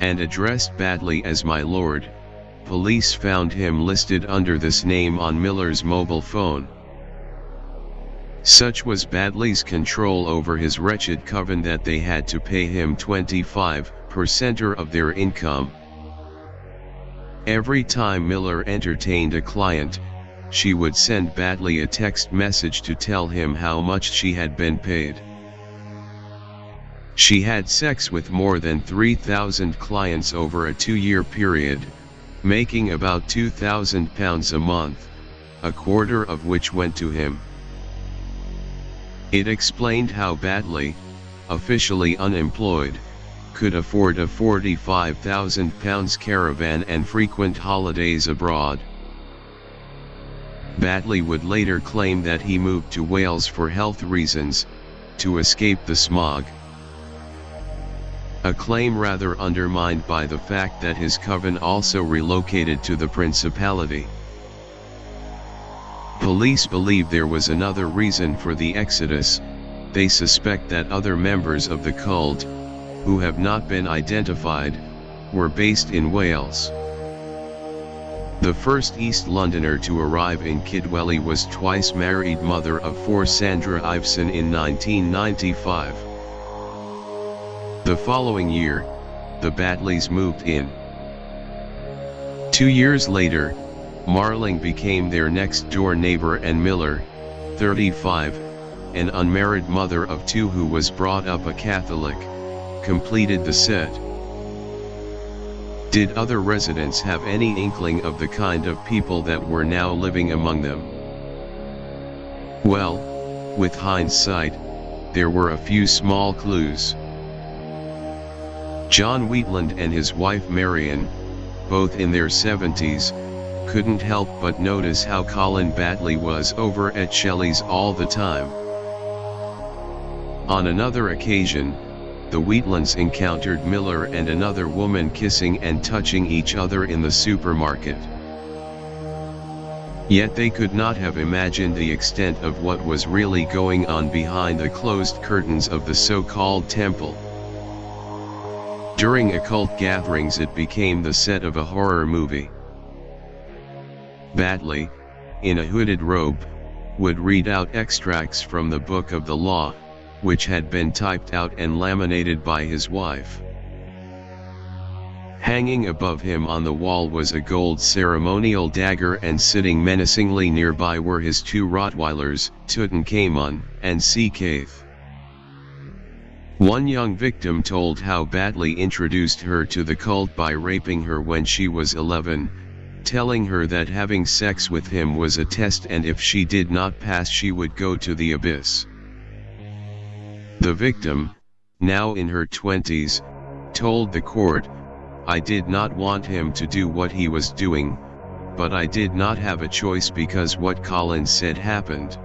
and addressed Batley as "my lord." Police found him listed under this name on Miller's mobile phone. Such was Batley's control over his wretched coven that they had to pay him 25% of their income. Every time Miller entertained a client, she would send Batley a text message to tell him how much she had been paid. She had sex with more than 3,000 clients over a 2-year period, making about £2,000 a month, a quarter of which went to him. It explained how Batley, officially unemployed, could afford a £45,000 caravan and frequent holidays abroad. Batley would later claim that he moved to Wales for health reasons, to escape the smog. A claim rather undermined by the fact that his coven also relocated to the Principality. Police believe there was another reason for the exodus. They suspect that other members of the cult, who have not been identified, were based in Wales. The first East Londoner to arrive in Kidwelly was twice married mother of 4 Sandra Iveson in 1995. The following year, the Batleys moved in. 2 years later, Marling became their next-door neighbor, and Miller, 35, an unmarried mother of 2 who was brought up a Catholic, completed the set. Did other residents have any inkling of the kind of people that were now living among them? Well, with hindsight, there were a few small clues. John Wheatland and his wife Marion, both in their 70s, couldn't help but notice how Colin Batley was over at Shelley's all the time. On another occasion, the Wheatlands encountered Miller and another woman kissing and touching each other in the supermarket. Yet they could not have imagined the extent of what was really going on behind the closed curtains of the so-called temple. During occult gatherings, it became the set of a horror movie. Batley, in a hooded robe, would read out extracts from the Book of the Law, which had been typed out and laminated by his wife. Hanging above him on the wall was a gold ceremonial dagger, and sitting menacingly nearby were his 2 Rottweilers, Tutankhamun and Heath. One young victim told how Batley introduced her to the cult by raping her when she was 11, telling her that having sex with him was a test, and if she did not pass she would go to the abyss. The victim, now in her 20s, told the court, "I did not want him to do what he was doing, but I did not have a choice because what Colin said happened.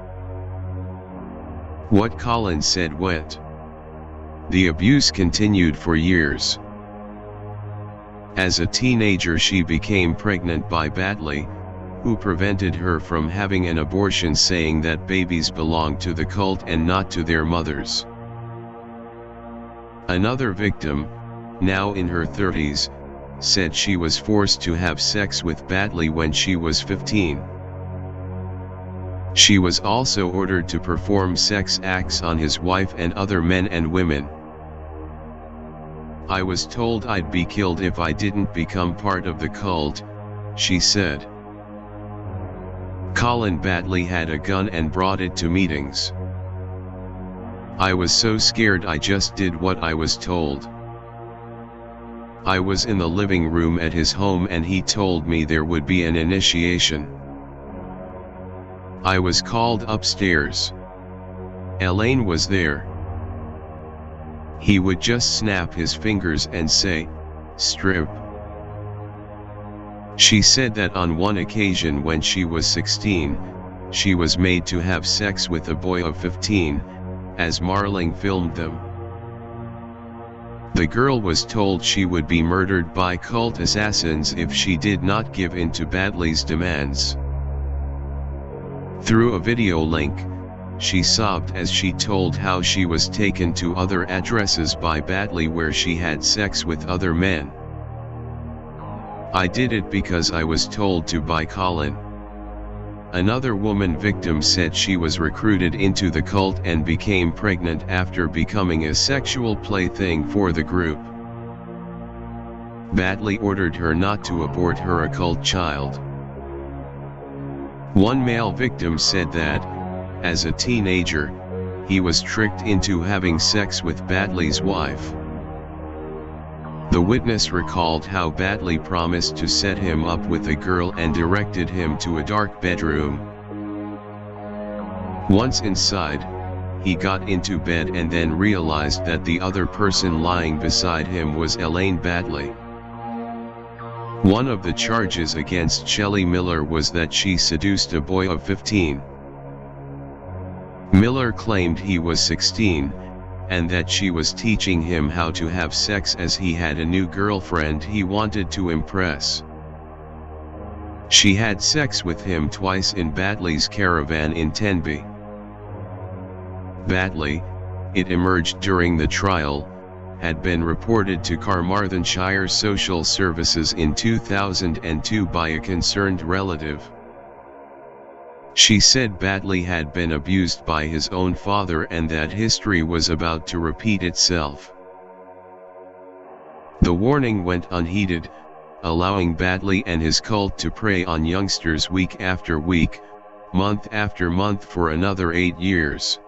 What Colin said went." The abuse continued for years. As a teenager she became pregnant by Batley, who prevented her from having an abortion, saying that babies belonged to the cult and not to their mothers. Another victim, now in her 30s, said she was forced to have sex with Batley when she was 15. She was also ordered to perform sex acts on his wife and other men and women. "I was told I'd be killed if I didn't become part of the cult," she said. Colin Batley had a gun and brought it to meetings. I was so scared I just did what I was told. I was in the living room at his home and he told me there would be an initiation. I was called upstairs. Elaine was there. He would just snap his fingers and say, "Strip." She said that on one occasion when she was 16, she was made to have sex with a boy of 15, as Marling filmed them. The girl was told she would be murdered by cult assassins if she did not give in to Batley's demands. Through a video link, she sobbed as she told how she was taken to other addresses by Batley where she had sex with other men. "I did it because I was told to by Colin." Another woman victim said she was recruited into the cult and became pregnant after becoming a sexual plaything for the group. Batley ordered her not to abort her occult child. One male victim said that, as a teenager, he was tricked into having sex with Batley's wife. The witness recalled how Batley promised to set him up with a girl and directed him to a dark bedroom. Once inside, he got into bed and then realized that the other person lying beside him was Elaine Batley. One of the charges against Shelley Miller was that she seduced a boy of 15. Miller claimed he was 16, and that she was teaching him how to have sex as he had a new girlfriend he wanted to impress. She had sex with him twice in Batley's caravan in Tenby. Batley, it emerged during the trial, had been reported to Carmarthenshire Social Services in 2002 by a concerned relative. She said Batley had been abused by his own father and that history was about to repeat itself. The warning went unheeded, allowing Batley and his cult to prey on youngsters week after week, month after month for another 8 years.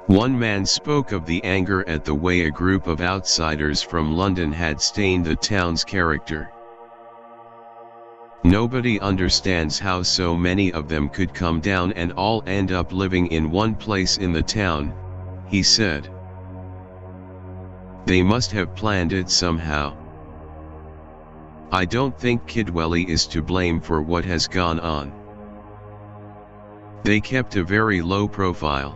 One man spoke of the anger at the way a group of outsiders from London had stained the town's character. "Nobody understands how so many of them could come down and all end up living in one place in the town," he said. "They must have planned it somehow. I don't think Kidwelly is to blame for what has gone on. They kept a very low profile."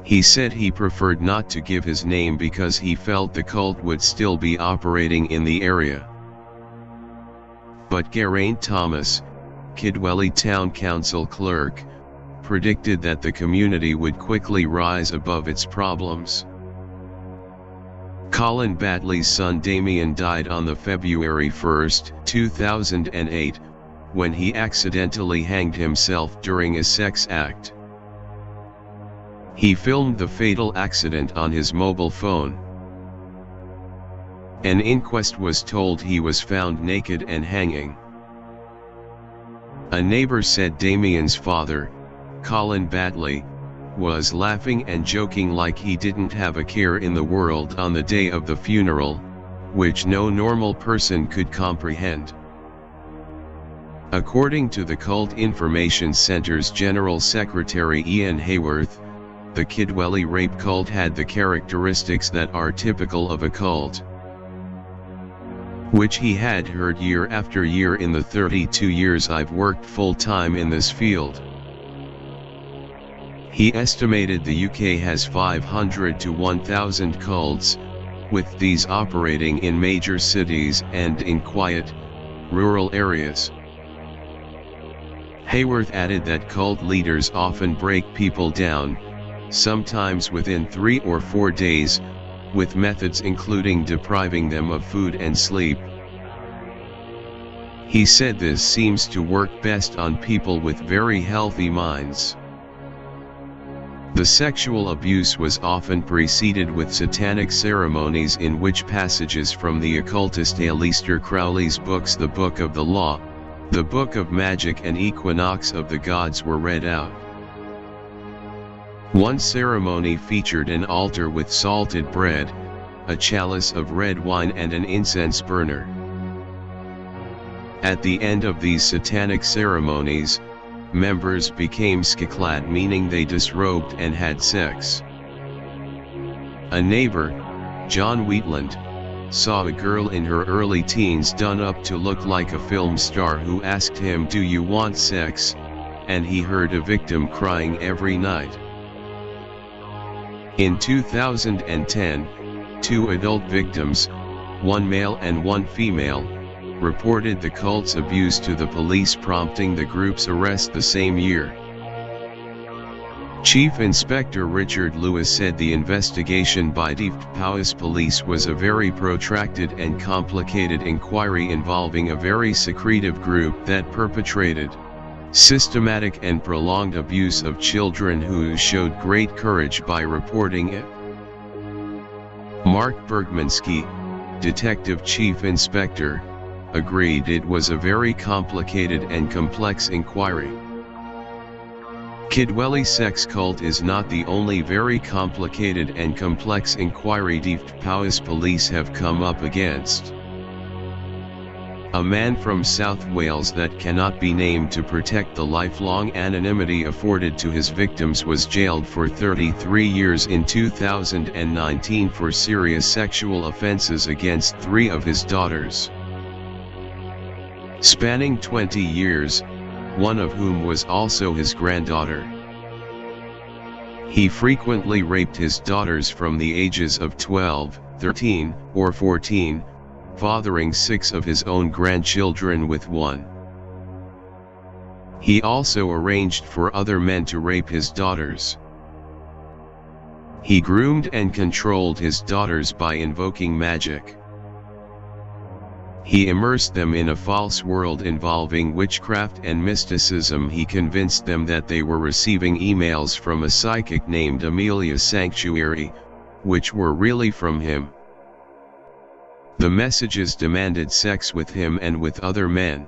He said he preferred not to give his name because he felt the cult would still be operating in the area. But Geraint Thomas, Kidwelly Town Council clerk, predicted that the community would quickly rise above its problems. Colin Batley's son Damien died on the February 1, 2008, when he accidentally hanged himself during a sex act. He filmed the fatal accident on his mobile phone. An inquest was told he was found naked and hanging. A neighbor said Damien's father, Colin Batley, was laughing and joking like he didn't have a care in the world on the day of the funeral, which no normal person could comprehend. According to the Cult Information Centre's General Secretary Ian Hayworth, the Kidwelly rape cult had the characteristics that are typical of a cult, which he had heard year after year in the 32 years I've worked full-time in this field. He estimated the UK has 500 to 1,000 cults, with these operating in major cities and in quiet, rural areas. Hayworth added that cult leaders often break people down, sometimes within 3 or 4 days, with methods including depriving them of food and sleep. He said this seems to work best on people with very healthy minds. The sexual abuse was often preceded with satanic ceremonies in which passages from the occultist Aleister Crowley's books The Book of the Law, The Book of Magic and Equinox of the Gods were read out. One ceremony featured an altar with salted bread, a chalice of red wine and an incense burner. At the end of these satanic ceremonies, members became skiclad, meaning they disrobed and had sex. A neighbor, John Wheatland, saw a girl in her early teens done up to look like a film star who asked him, "Do you want sex?" and he heard a victim crying every night. In 2010, 2 adult victims, one male and one female, reported the cult's abuse to the police, prompting the group's arrest the same year. Chief Inspector Richard Lewis said the investigation by Deep Powys Police was a very protracted and complicated inquiry involving a very secretive group that perpetrated systematic and prolonged abuse of children who showed great courage by reporting it. Mark Bergmansky, Detective Chief Inspector, agreed it was a very complicated and complex inquiry. Kidwelly sex cult is not the only very complicated and complex inquiry Deep Powys Police have come up against. A man from South Wales that cannot be named to protect the lifelong anonymity afforded to his victims was jailed for 33 years in 2019 for serious sexual offences against 3 of his daughters. Spanning 20 years, one of whom was also his granddaughter. He frequently raped his daughters from the ages of 12, 13, or 14, fathering 6 of his own grandchildren with one. He also arranged for other men to rape his daughters. He groomed and controlled his daughters by invoking magic. He immersed them in a false world involving witchcraft and mysticism. He convinced them that they were receiving emails from a psychic named Amelia Sanctuary, which were really from him. The messages demanded sex with him and with other men.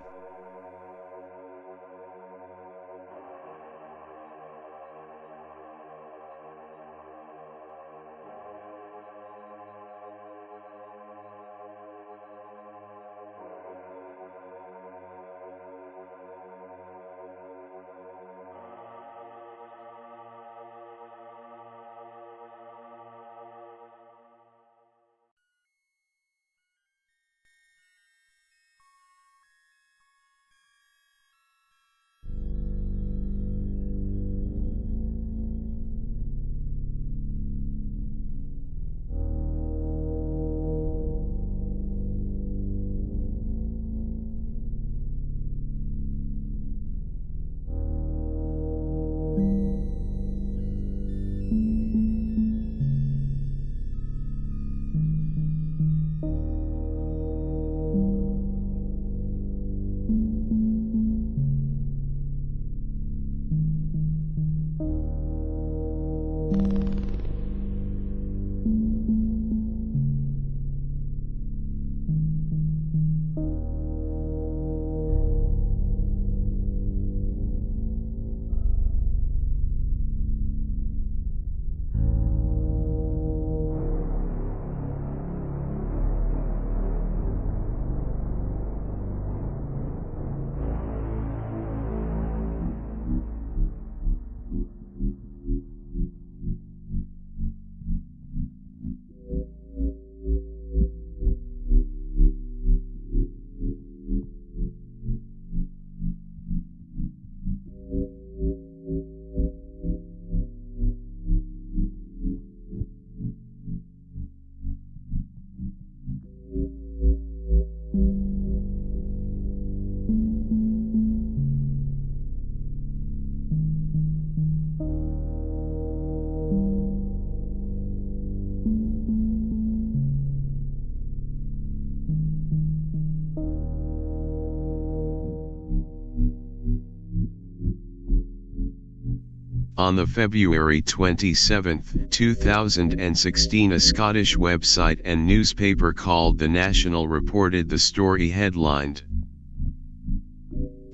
On the February 27, 2016, a Scottish website and newspaper called The National reported the story headlined,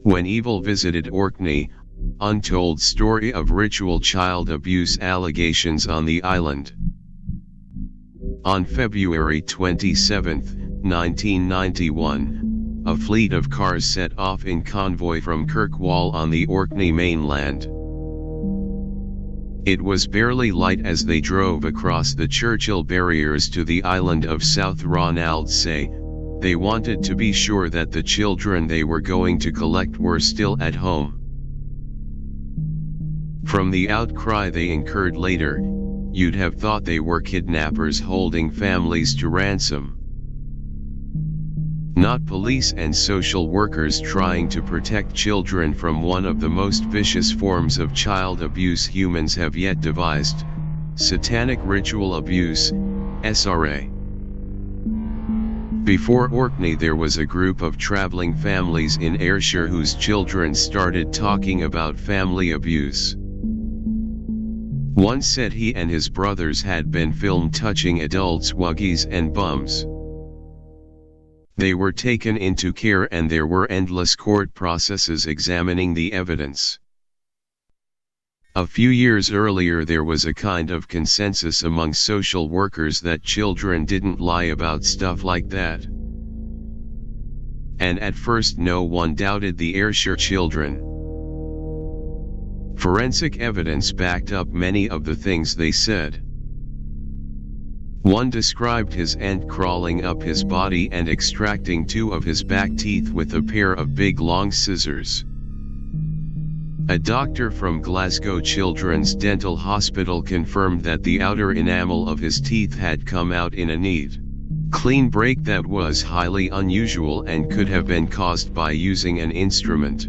"When Evil Visited Orkney, untold story of ritual child abuse allegations on the island. On February 27, 1991, a fleet of cars set off in convoy from Kirkwall on the Orkney mainland. It was barely light as they drove across the Churchill barriers to the island of South Ronaldsay. They wanted to be sure that the children they were going to collect were still at home. From the outcry they incurred later, you'd have thought they were kidnappers holding families to ransom. Not police and social workers trying to protect children from one of the most vicious forms of child abuse humans have yet devised, satanic ritual abuse, SRA. Before Orkney there was a group of traveling families in Ayrshire whose children started talking about family abuse. One said he and his brothers had been filmed touching adults' wuggies and bums. They were taken into care and there were endless court processes examining the evidence. A few years earlier there was a kind of consensus among social workers that children didn't lie about stuff like that. And at first no one doubted the Ayrshire children. Forensic evidence backed up many of the things they said. One described his aunt crawling up his body and extracting 2 of his back teeth with a pair of big long scissors. A doctor from Glasgow Children's Dental Hospital confirmed that the outer enamel of his teeth had come out in a neat, clean break that was highly unusual and could have been caused by using an instrument.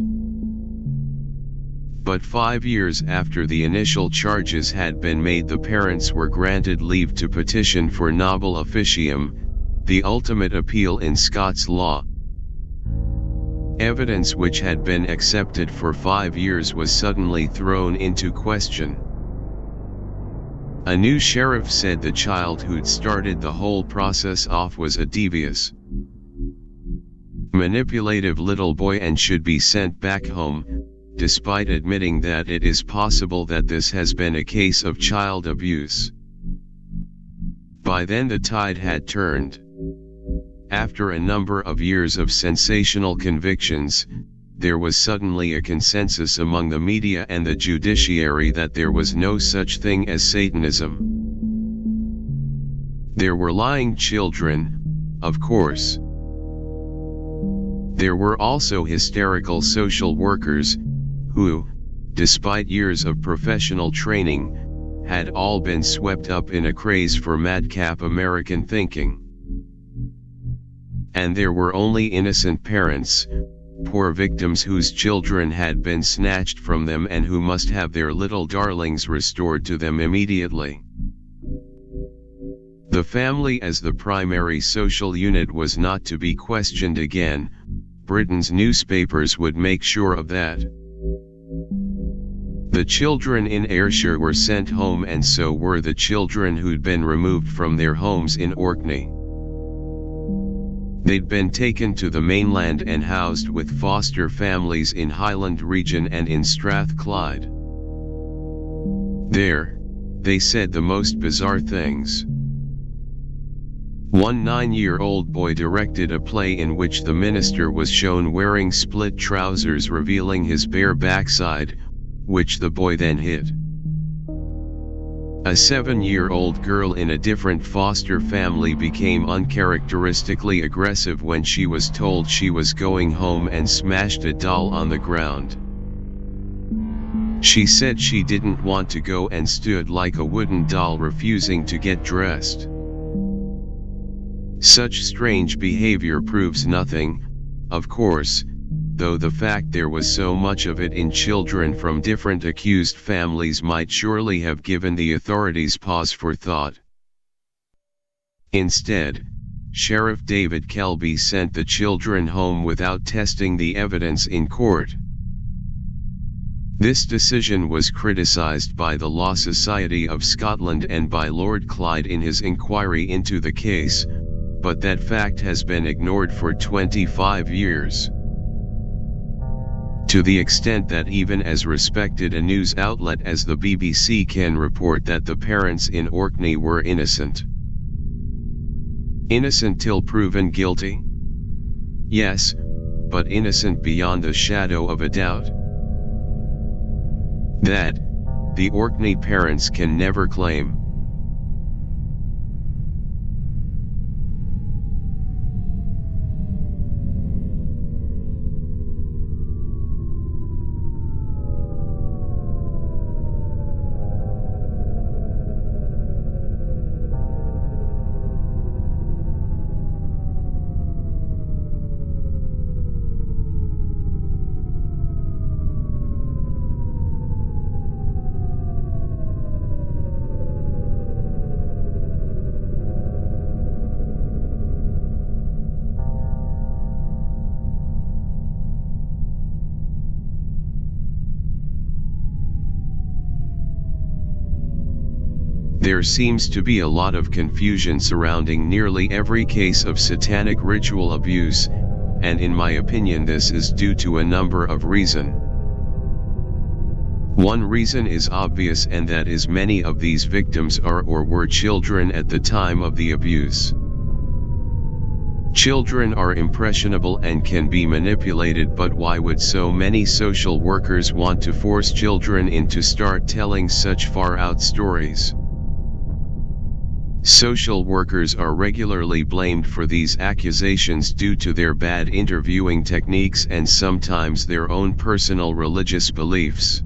But 5 years after the initial charges had been made, the parents were granted leave to petition for nobile officium, the ultimate appeal in Scots law. Evidence which had been accepted for 5 years was suddenly thrown into question. A new sheriff said the child who'd started the whole process off was a devious, manipulative little boy and should be sent back home, despite admitting that it is possible that this has been a case of child abuse. By then the tide had turned. After a number of years of sensational convictions, there was suddenly a consensus among the media and the judiciary that there was no such thing as Satanism. There were lying children, of course. There were also hysterical social workers, who, despite years of professional training, had all been swept up in a craze for madcap American thinking. And there were only innocent parents, poor victims whose children had been snatched from them and who must have their little darlings restored to them immediately. The family as the primary social unit was not to be questioned again. Britain's newspapers would make sure of that. The children in Ayrshire were sent home, and so were the children who'd been removed from their homes in Orkney. They'd been taken to the mainland and housed with foster families in Highland region and in Strathclyde. There, they said the most bizarre things. One 9-year-old boy directed a play in which the minister was shown wearing split trousers revealing his bare backside, which the boy then hid. A 7-year-old girl in a different foster family became uncharacteristically aggressive when she was told she was going home and smashed a doll on the ground. She said she didn't want to go and stood like a wooden doll refusing to get dressed. Such strange behavior proves nothing, of course, though the fact there was so much of it in children from different accused families might surely have given the authorities pause for thought. Instead, Sheriff David Kelby sent the children home without testing the evidence in court. This decision was criticised by the Law Society of Scotland and by Lord Clyde in his inquiry into the case, but that fact has been ignored for 25 years. to the extent that even as respected a news outlet as the BBC can report that the parents in Orkney were innocent. Innocent till proven guilty? Yes, but innocent beyond a shadow of a doubt? That, the Orkney parents can never claim. There seems to be a lot of confusion surrounding nearly every case of satanic ritual abuse, and in my opinion this is due to a number of reasons. One reason is obvious, and that is many of these victims are or were children at the time of the abuse. Children are impressionable and can be manipulated, but why would so many social workers want to force children into start telling such far-out stories? Social workers are regularly blamed for these accusations due to their bad interviewing techniques and sometimes their own personal religious beliefs.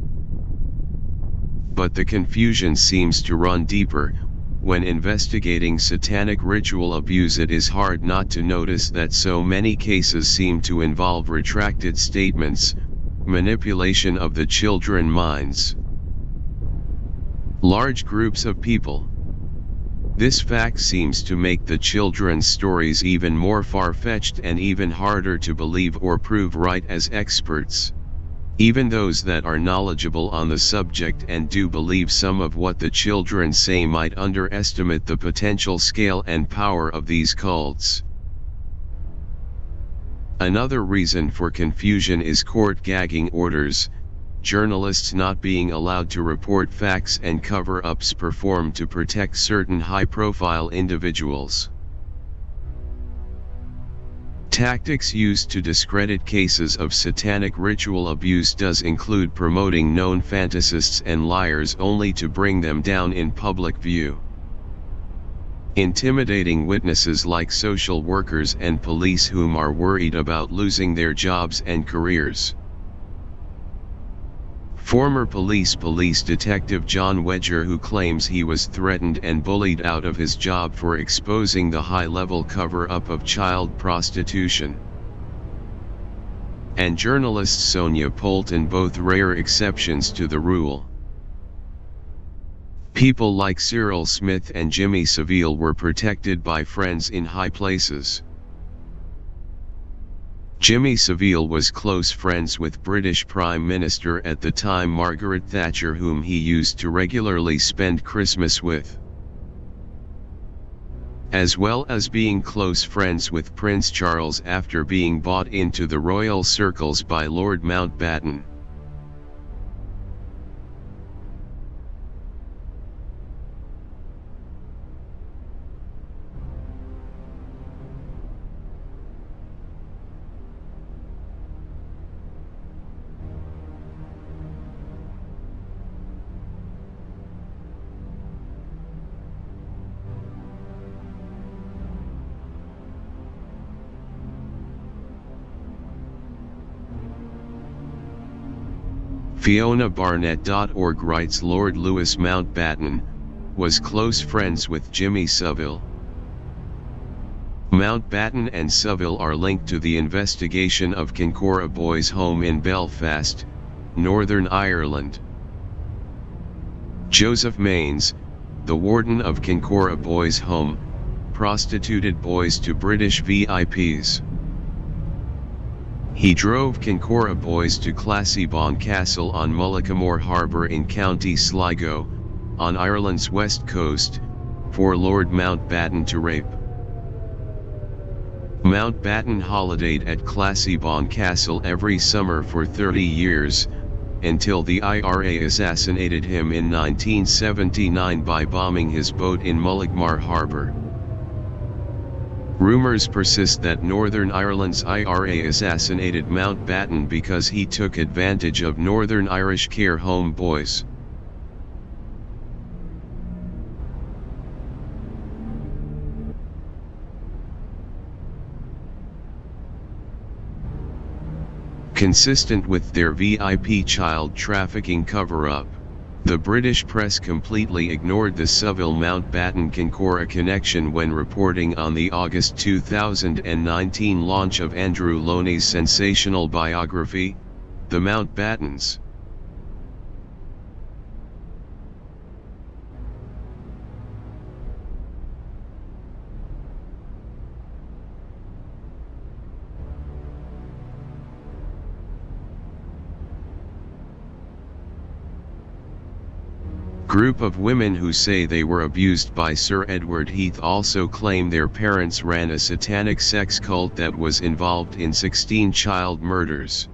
But the confusion seems to run deeper. When investigating satanic ritual abuse, it is hard not to notice that so many cases seem to involve retracted statements, manipulation of the children's minds. Large groups of people. This fact seems to make the children's stories even more far-fetched and even harder to believe or prove right as experts. Even those that are knowledgeable on the subject and do believe some of what the children say might underestimate the potential scale and power of these cults. Another reason for confusion is court gagging orders, journalists not being allowed to report facts, and cover-ups performed to protect certain high-profile individuals. Tactics used to discredit cases of satanic ritual abuse does include promoting known fantasists and liars only to bring them down in public view. Intimidating witnesses like social workers and police whom are worried about losing their jobs and careers. Former police detective John Wedger, who claims he was threatened and bullied out of his job for exposing the high-level cover-up of child prostitution. And journalist Sonia Poulton, both rare exceptions to the rule. People like Cyril Smith and Jimmy Savile were protected by friends in high places. Jimmy Savile was close friends with British Prime Minister at the time Margaret Thatcher, whom he used to regularly spend Christmas with, as well as being close friends with Prince Charles after being bought into the royal circles by Lord Mountbatten. FionaBarnett.org writes Lord Louis Mountbatten was close friends with Jimmy Savile. Mountbatten and Savile are linked to the investigation of Kincora Boys' Home in Belfast, Northern Ireland. Joseph Mains, the warden of Kincora Boys' Home, prostituted boys to British VIPs. He drove Kincora boys to Classybon Castle on Mullaghmore Harbour in County Sligo, on Ireland's west coast, for Lord Mountbatten to rape. Mountbatten holidayed at Classybon Castle every summer for 30 years, until the IRA assassinated him in 1979 by bombing his boat in Mullaghmore Harbour. Rumours persist that Northern Ireland's IRA assassinated Mountbatten because he took advantage of Northern Irish care home boys. Consistent with their VIP child trafficking cover-up, the British press completely ignored the Savile Mountbatten-Kincora connection when reporting on the August 2019 launch of Andrew Loney's sensational biography, The Mountbattens. Group of women who say they were abused by Sir Edward Heath also claim their parents ran a satanic sex cult that was involved in 16 child murders.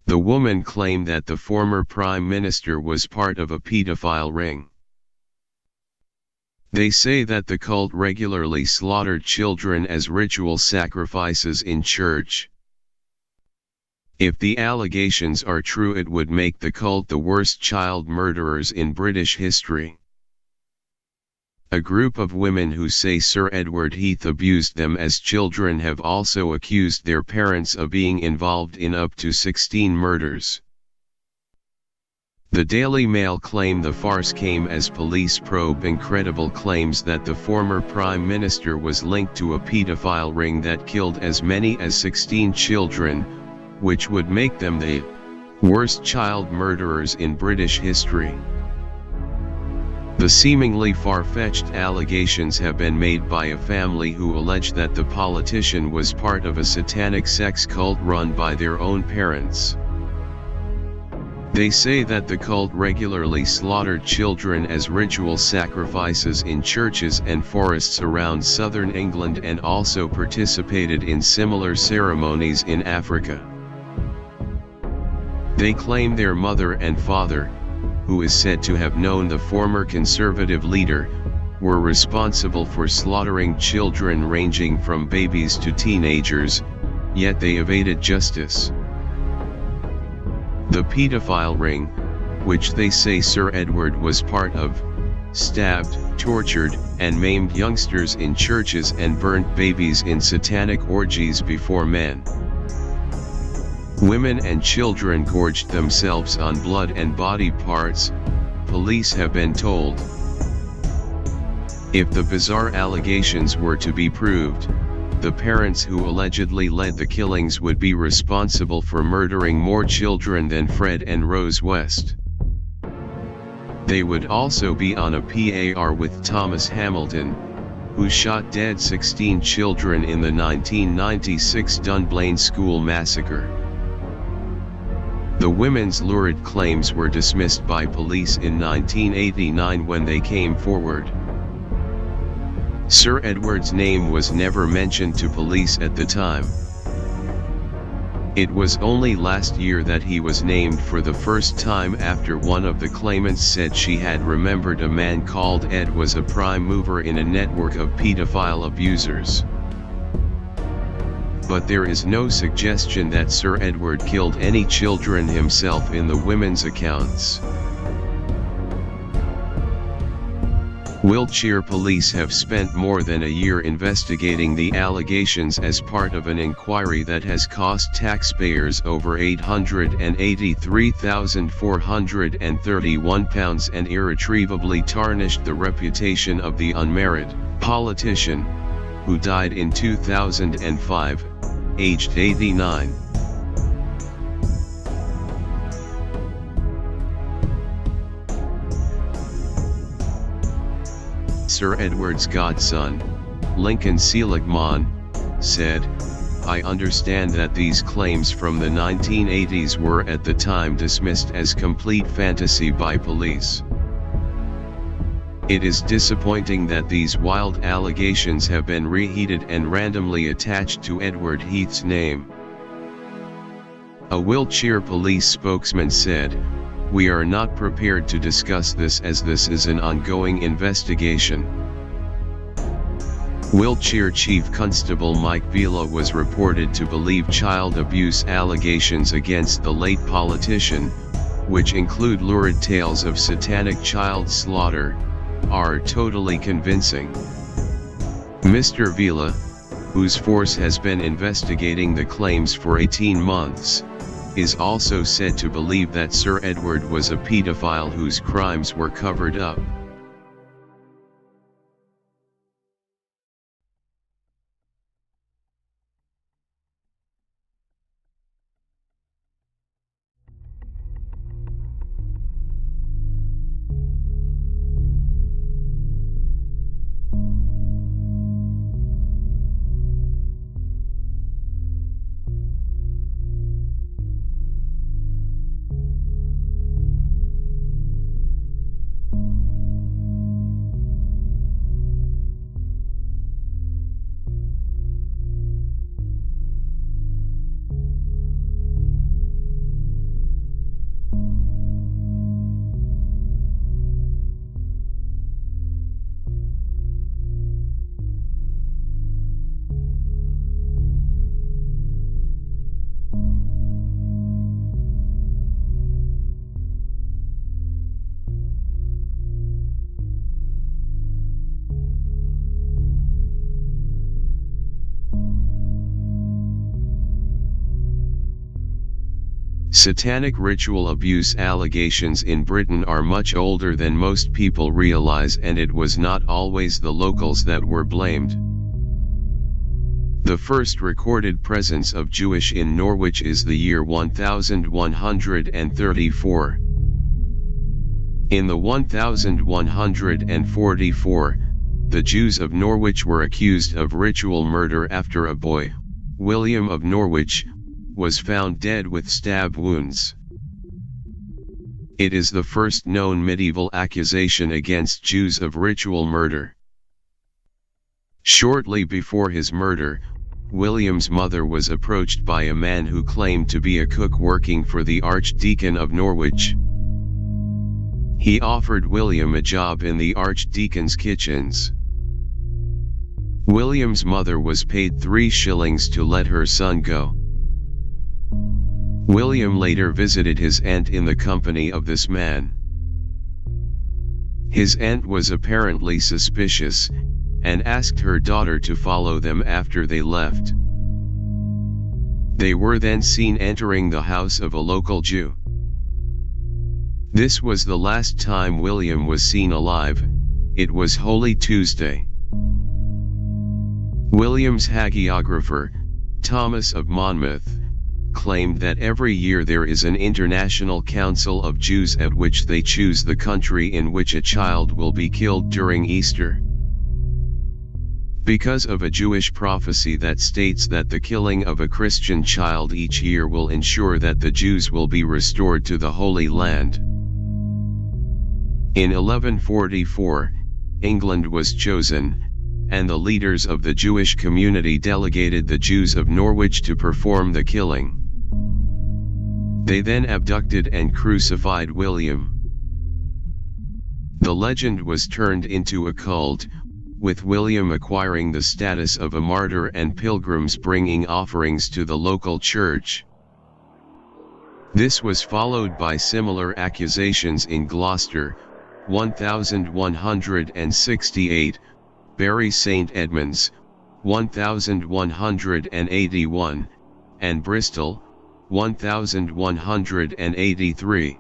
The women claim that the former Prime Minister was part of a paedophile ring. They say that the cult regularly slaughtered children as ritual sacrifices in church. If the allegations are true, it would make the cult the worst child murderers in British history. A group of women who say Sir Edward Heath abused them as children have also accused their parents of being involved in up to 16 murders. The Daily Mail claim the farce came as police probe incredible claims that the former Prime Minister was linked to a paedophile ring that killed as many as 16 children, which would make them the worst child murderers in British history. The seemingly far-fetched allegations have been made by a family who allege that the politician was part of a satanic sex cult run by their own parents. They say that the cult regularly slaughtered children as ritual sacrifices in churches and forests around southern England and also participated in similar ceremonies in Africa. They claim their mother and father, who is said to have known the former Conservative leader, were responsible for slaughtering children ranging from babies to teenagers, yet they evaded justice. The paedophile ring, which they say Sir Edward was part of, stabbed, tortured, and maimed youngsters in churches and burnt babies in satanic orgies before men. Women and children gorged themselves on blood and body parts, police have been told. If the bizarre allegations were to be proved, the parents who allegedly led the killings would be responsible for murdering more children than Fred and Rose West. They would also be on a par with Thomas Hamilton, who shot dead 16 children in the 1996 Dunblane School massacre. The women's lurid claims were dismissed by police in 1989 when they came forward. Sir Edward's name was never mentioned to police at the time. It was only last year that he was named for the first time after one of the claimants said she had remembered a man called Ed was a prime mover in a network of paedophile abusers. But there is no suggestion that Sir Edward killed any children himself in the women's accounts. Wiltshire police have spent more than a year investigating the allegations as part of an inquiry that has cost taxpayers over £883,431 and irretrievably tarnished the reputation of the unmarried politician, who died in 2005, aged 89. Sir Edward's godson, Lincoln Seligman, said, "I understand that these claims from the 1980s were at the time dismissed as complete fantasy by police. It is disappointing that these wild allegations have been reheated and randomly attached to Edward Heath's name. A Wiltshire police spokesman said, "We are not prepared to discuss this as this is an ongoing investigation." Wiltshire Chief Constable Mike Vila was reported to believe child abuse allegations against the late politician, which include lurid tales of satanic child slaughter, are totally convincing. Mr. Vila, whose force has been investigating the claims for 18 months, is also said to believe that Sir Edward was a paedophile whose crimes were covered up. Satanic ritual abuse allegations in Britain are much older than most people realize, and it was not always the locals that were blamed. The first recorded presence of Jewish in Norwich is the year 1134. In the 1144, the Jews of Norwich were accused of ritual murder after a boy, William of Norwich, was found dead with stab wounds. It is the first known medieval accusation against Jews of ritual murder. Shortly before his murder, William's mother was approached by a man who claimed to be a cook working for the Archdeacon of Norwich. He offered William a job in the Archdeacon's kitchens. William's mother was paid 3 shillings to let her son go. William later visited his aunt in the company of this man. His aunt was apparently suspicious, and asked her daughter to follow them after they left. They were then seen entering the house of a local Jew. This was the last time William was seen alive. It was Holy Tuesday. William's hagiographer, Thomas of Monmouth, claimed that every year there is an international council of Jews at which they choose the country in which a child will be killed during Easter. Because of a Jewish prophecy that states that the killing of a Christian child each year will ensure that the Jews will be restored to the Holy Land. In 1144, England was chosen, and the leaders of the Jewish community delegated the Jews of Norwich to perform the killing. They then abducted and crucified William. The legend was turned into a cult, with William acquiring the status of a martyr and pilgrims bringing offerings to the local church. This was followed by similar accusations in Gloucester, 1168, Bury St. Edmunds, 1181, and Bristol, 1183.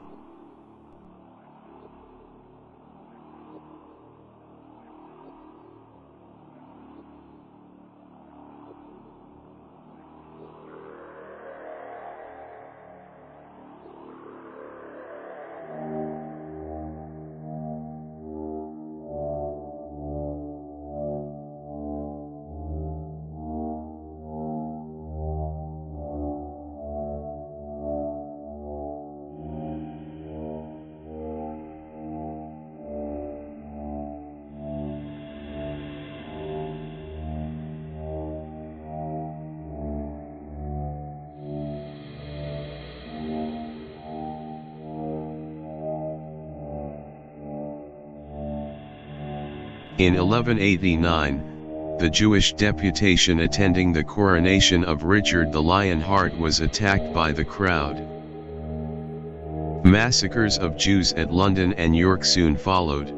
In 1189, the Jewish deputation attending the coronation of Richard the Lionheart was attacked by the crowd. Massacres of Jews at London and York soon followed.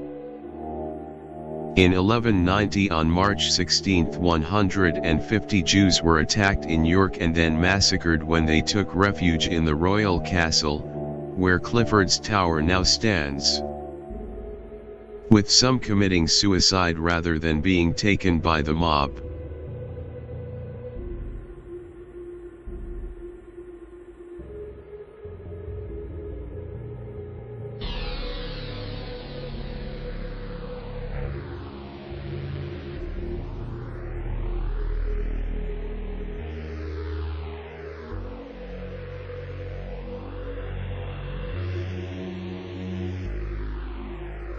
In 1190 on March 16, 150 Jews were attacked in York and then massacred when they took refuge in the royal castle, where Clifford's Tower now stands, with some committing suicide rather than being taken by the mob.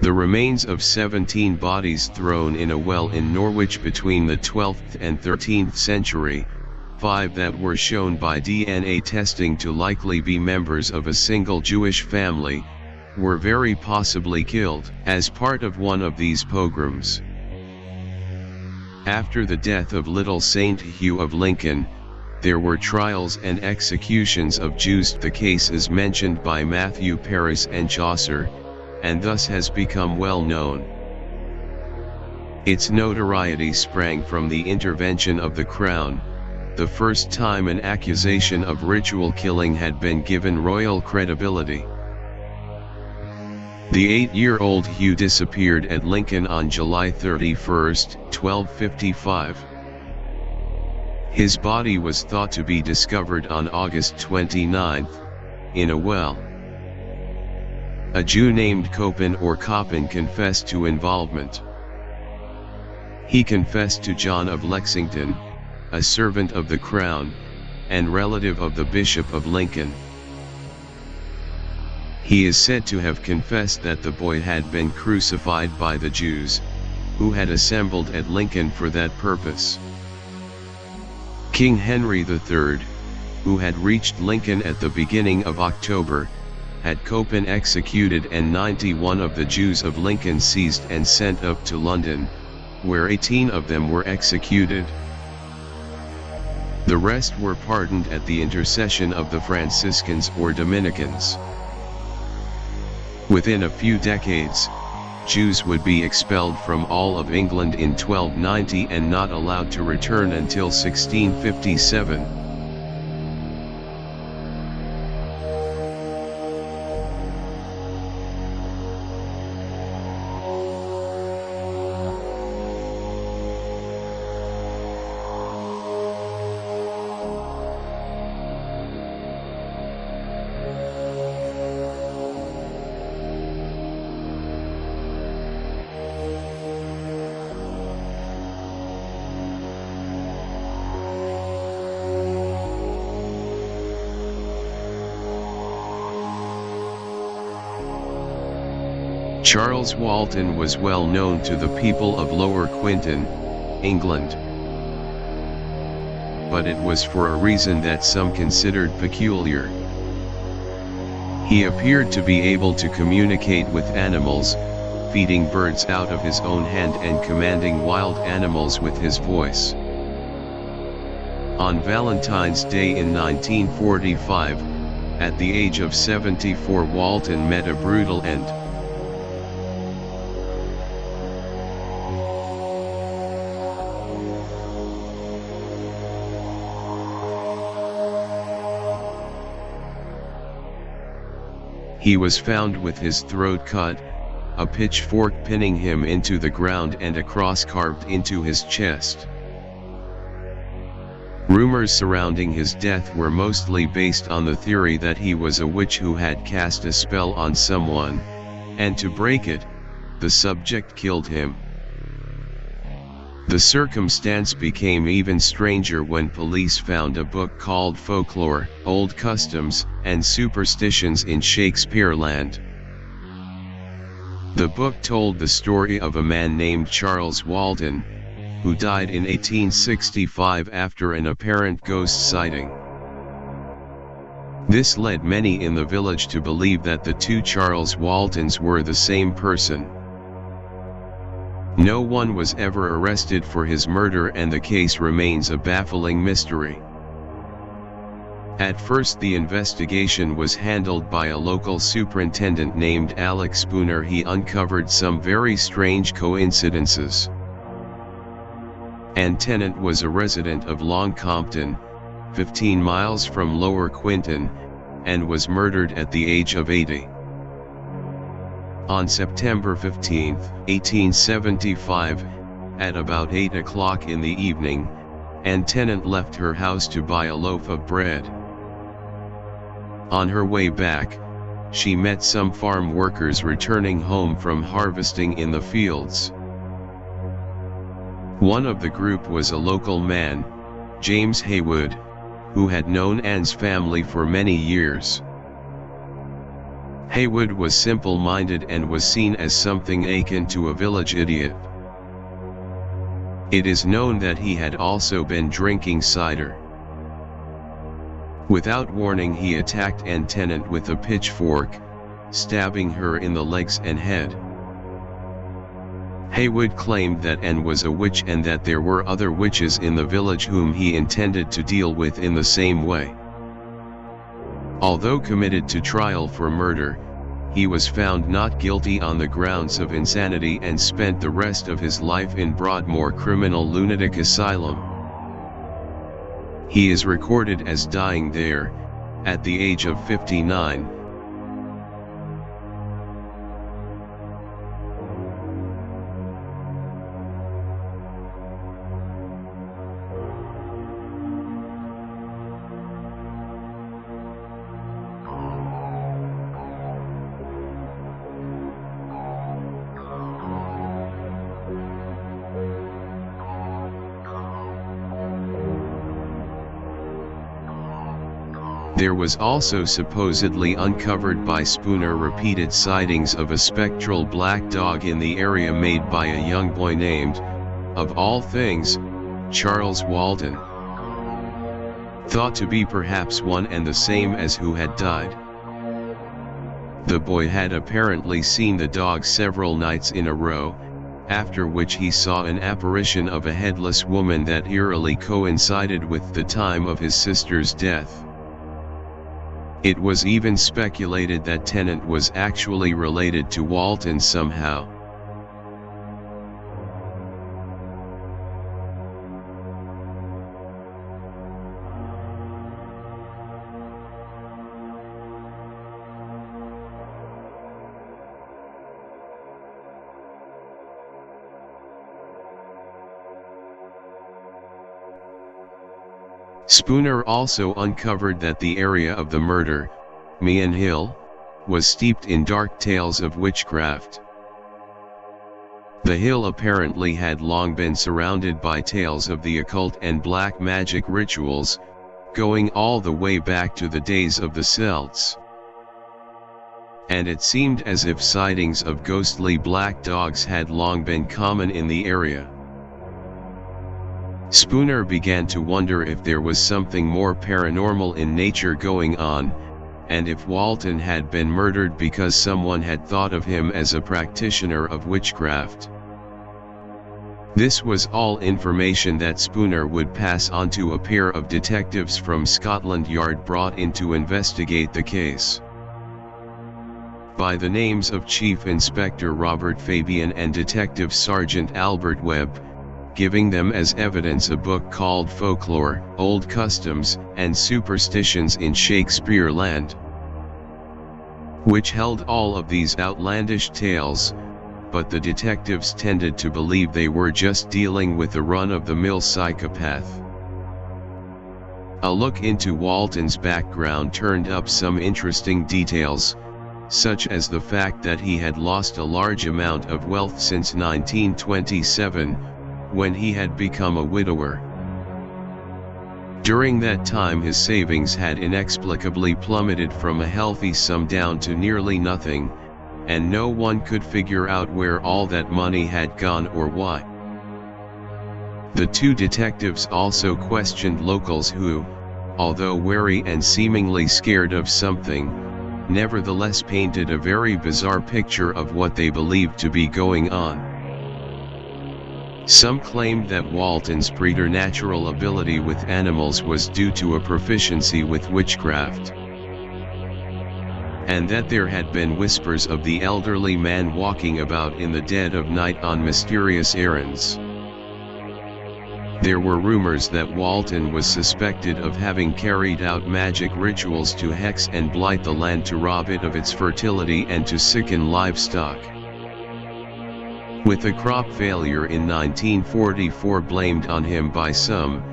The remains of 17 bodies thrown in a well in Norwich between the 12th and 13th century, 5 that were shown by DNA testing to likely be members of a single Jewish family, were very possibly killed as part of one of these pogroms. After the death of Little Saint Hugh of Lincoln, there were trials and executions of Jews. The case is mentioned by Matthew Paris and Chaucer, and thus has become well known. Its notoriety sprang from the intervention of the Crown, the first time an accusation of ritual killing had been given royal credibility. The 8-year-old Hugh disappeared at Lincoln on July 31, 1255. His body was thought to be discovered on August 29, in a well. A Jew named Copin or Coppin confessed to involvement. He confessed to John of Lexington, a servant of the Crown, and relative of the Bishop of Lincoln. He is said to have confessed that the boy had been crucified by the Jews, who had assembled at Lincoln for that purpose. King Henry III, who had reached Lincoln at the beginning of October, had Copin executed and 91 of the Jews of Lincoln seized and sent up to London, where 18 of them were executed. The rest were pardoned at the intercession of the Franciscans or Dominicans. Within a few decades, Jews would be expelled from all of England in 1290 and not allowed to return until 1657. Charles Walton was well known to the people of Lower Quinton, England. But it was for a reason that some considered peculiar. He appeared to be able to communicate with animals, feeding birds out of his own hand and commanding wild animals with his voice. On Valentine's Day in 1945, at the age of 74, Walton met a brutal end. He was found with his throat cut, a pitchfork pinning him into the ground and a cross carved into his chest. Rumors surrounding his death were mostly based on the theory that he was a witch who had cast a spell on someone, and to break it, the subject killed him. The circumstance became even stranger when police found a book called Folklore, Old Customs, and Superstitions in Shakespeareland. The book told the story of a man named Charles Walton, who died in 1865 after an apparent ghost sighting. This led many in the village to believe that the two Charles Waltons were the same person. No one was ever arrested for his murder, and the case remains a baffling mystery. At first the investigation was handled by a local superintendent named Alex Spooner. He uncovered some very strange coincidences. An tenant was a resident of Long Compton, 15 miles from Lower Quinton, and was murdered at the age of 80. On September 15, 1875, at about 8 o'clock in the evening, an tenant left her house to buy a loaf of bread. On her way back, she met some farm workers returning home from harvesting in the fields. One of the group was a local man, James Haywood, who had known Anne's family for many years. Haywood was simple-minded and was seen as something akin to a village idiot. It is known that he had also been drinking cider. Without warning, he attacked Anne Tennant with a pitchfork, stabbing her in the legs and head. Haywood claimed that Anne was a witch and that there were other witches in the village whom he intended to deal with in the same way. Although committed to trial for murder, he was found not guilty on the grounds of insanity and spent the rest of his life in Broadmoor Criminal Lunatic Asylum. He is recorded as dying there, at the age of 59. There was also supposedly uncovered by Spooner repeated sightings of a spectral black dog in the area made by a young boy named, of all things, Charles Walton. Thought to be perhaps one and the same as who had died. The boy had apparently seen the dog several nights in a row, after which he saw an apparition of a headless woman that eerily coincided with the time of his sister's death. It was even speculated that Tennant was actually related to Walton somehow. Spooner also uncovered that the area of the murder, Meehan Hill, was steeped in dark tales of witchcraft. The hill apparently had long been surrounded by tales of the occult and black magic rituals, going all the way back to the days of the Celts. And it seemed as if sightings of ghostly black dogs had long been common in the area. Spooner began to wonder if there was something more paranormal in nature going on, and if Walton had been murdered because someone had thought of him as a practitioner of witchcraft. This was all information that Spooner would pass on to a pair of detectives from Scotland Yard brought in to investigate the case. By the names of Chief Inspector Robert Fabian and Detective Sergeant Albert Webb, giving them as evidence a book called Folklore, Old Customs, and Superstitions in Shakespeare Land, which held all of these outlandish tales, but the detectives tended to believe they were just dealing with a run-of-the-mill psychopath. A look into Walton's background turned up some interesting details, such as the fact that he had lost a large amount of wealth since 1927, when he had become a widower. During that time his savings had inexplicably plummeted from a healthy sum down to nearly nothing, and no one could figure out where all that money had gone or why. The two detectives also questioned locals who, although wary and seemingly scared of something, nevertheless painted a very bizarre picture of what they believed to be going on. Some claimed that Walton's preternatural ability with animals was due to a proficiency with witchcraft, and that there had been whispers of the elderly man walking about in the dead of night on mysterious errands. There were rumors that Walton was suspected of having carried out magic rituals to hex and blight the land to rob it of its fertility and to sicken livestock. With a crop failure in 1944 blamed on him by some,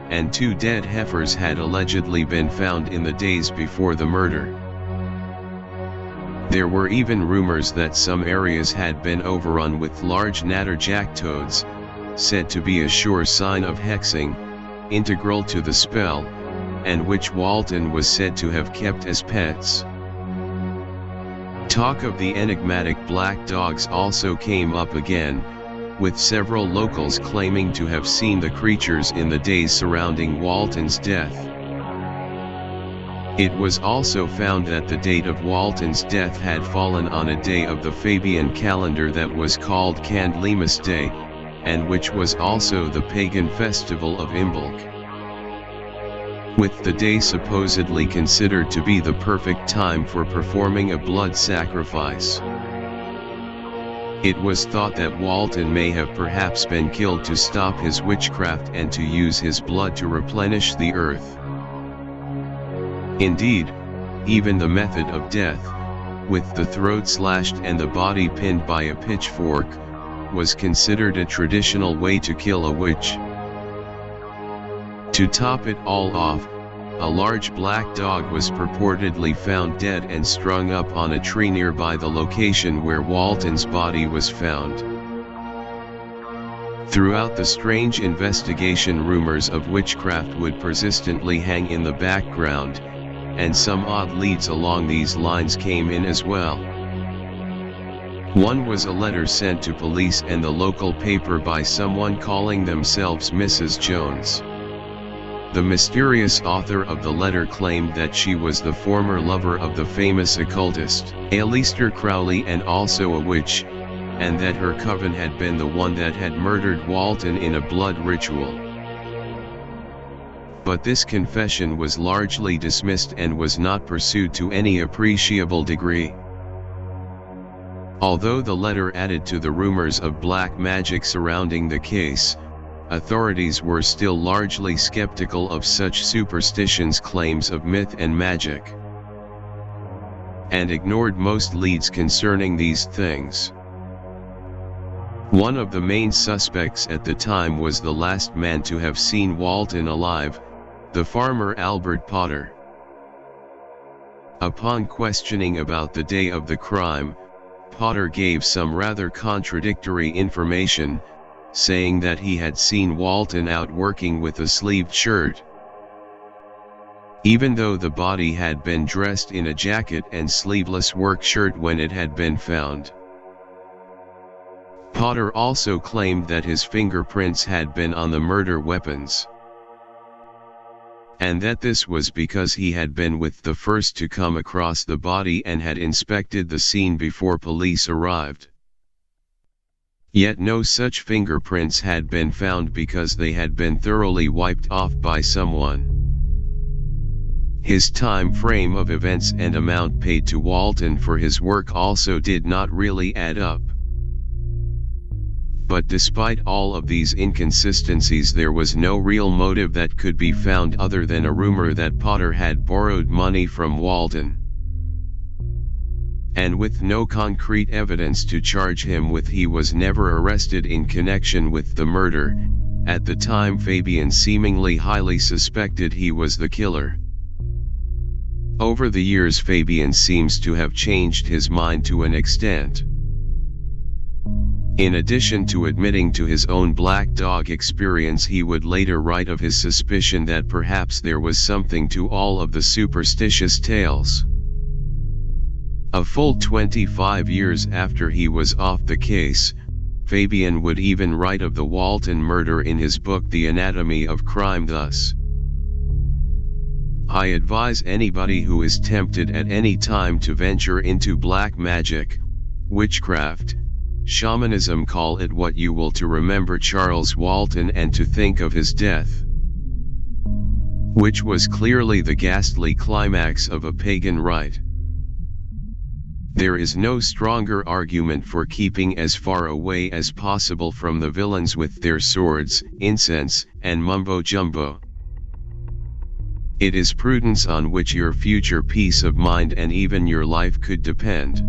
and 2 dead heifers had allegedly been found in the days before the murder. There were even rumors that some areas had been overrun with large natterjack toads, said to be a sure sign of hexing, integral to the spell, and which Walton was said to have kept as pets. Talk of the enigmatic black dogs also came up again, with several locals claiming to have seen the creatures in the days surrounding Walton's death. It was also found that the date of Walton's death had fallen on a day of the Fabian calendar that was called Candlemas Day, and which was also the pagan festival of Imbolc, with the day supposedly considered to be the perfect time for performing a blood sacrifice. It was thought that Walton may have perhaps been killed to stop his witchcraft and to use his blood to replenish the earth. Indeed, even the method of death, with the throat slashed and the body pinned by a pitchfork, was considered a traditional way to kill a witch. To top it all off, a large black dog was purportedly found dead and strung up on a tree nearby the location where Walton's body was found. Throughout the strange investigation, rumors of witchcraft would persistently hang in the background, and some odd leads along these lines came in as well. One was a letter sent to police and the local paper by someone calling themselves Mrs. Jones. The mysterious author of the letter claimed that she was the former lover of the famous occultist, Aleister Crowley, and also a witch, and that her coven had been the one that had murdered Walton in a blood ritual. But this confession was largely dismissed and was not pursued to any appreciable degree. Although the letter added to the rumors of black magic surrounding the case, authorities were still largely skeptical of such superstitions, claims of myth and magic, and ignored most leads concerning these things. One of the main suspects at the time was the last man to have seen Walton alive, the farmer Albert Potter. Upon questioning about the day of the crime, Potter gave some rather contradictory information, saying that he had seen Walton out working with a sleeved shirt, even though the body had been dressed in a jacket and sleeveless work shirt when it had been found. Potter also claimed that his fingerprints had been on the murder weapons, and that this was because he had been with the first to come across the body and had inspected the scene before police arrived. Yet no such fingerprints had been found because they had been thoroughly wiped off by someone. His time frame of events and amount paid to Walton for his work also did not really add up. But despite all of these inconsistencies, there was no real motive that could be found other than a rumor that Potter had borrowed money from Walton. And with no concrete evidence to charge him with, he was never arrested in connection with the murder. At the time, Fabian seemingly highly suspected he was the killer. Over the years, Fabian seems to have changed his mind to an extent. In addition to admitting to his own black dog experience, he would later write of his suspicion that perhaps there was something to all of the superstitious tales. A full 25 years after he was off the case, Fabian would even write of the Walton murder in his book The Anatomy of Crime thus: I advise anybody who is tempted at any time to venture into black magic, witchcraft, Shamanism call it what you will to remember Charles Walton and to think of his death, which was clearly the ghastly climax of a pagan rite. There is no stronger argument for keeping as far away as possible from the villains with their swords, incense, and mumbo-jumbo. It is prudence on which your future peace of mind and even your life could depend.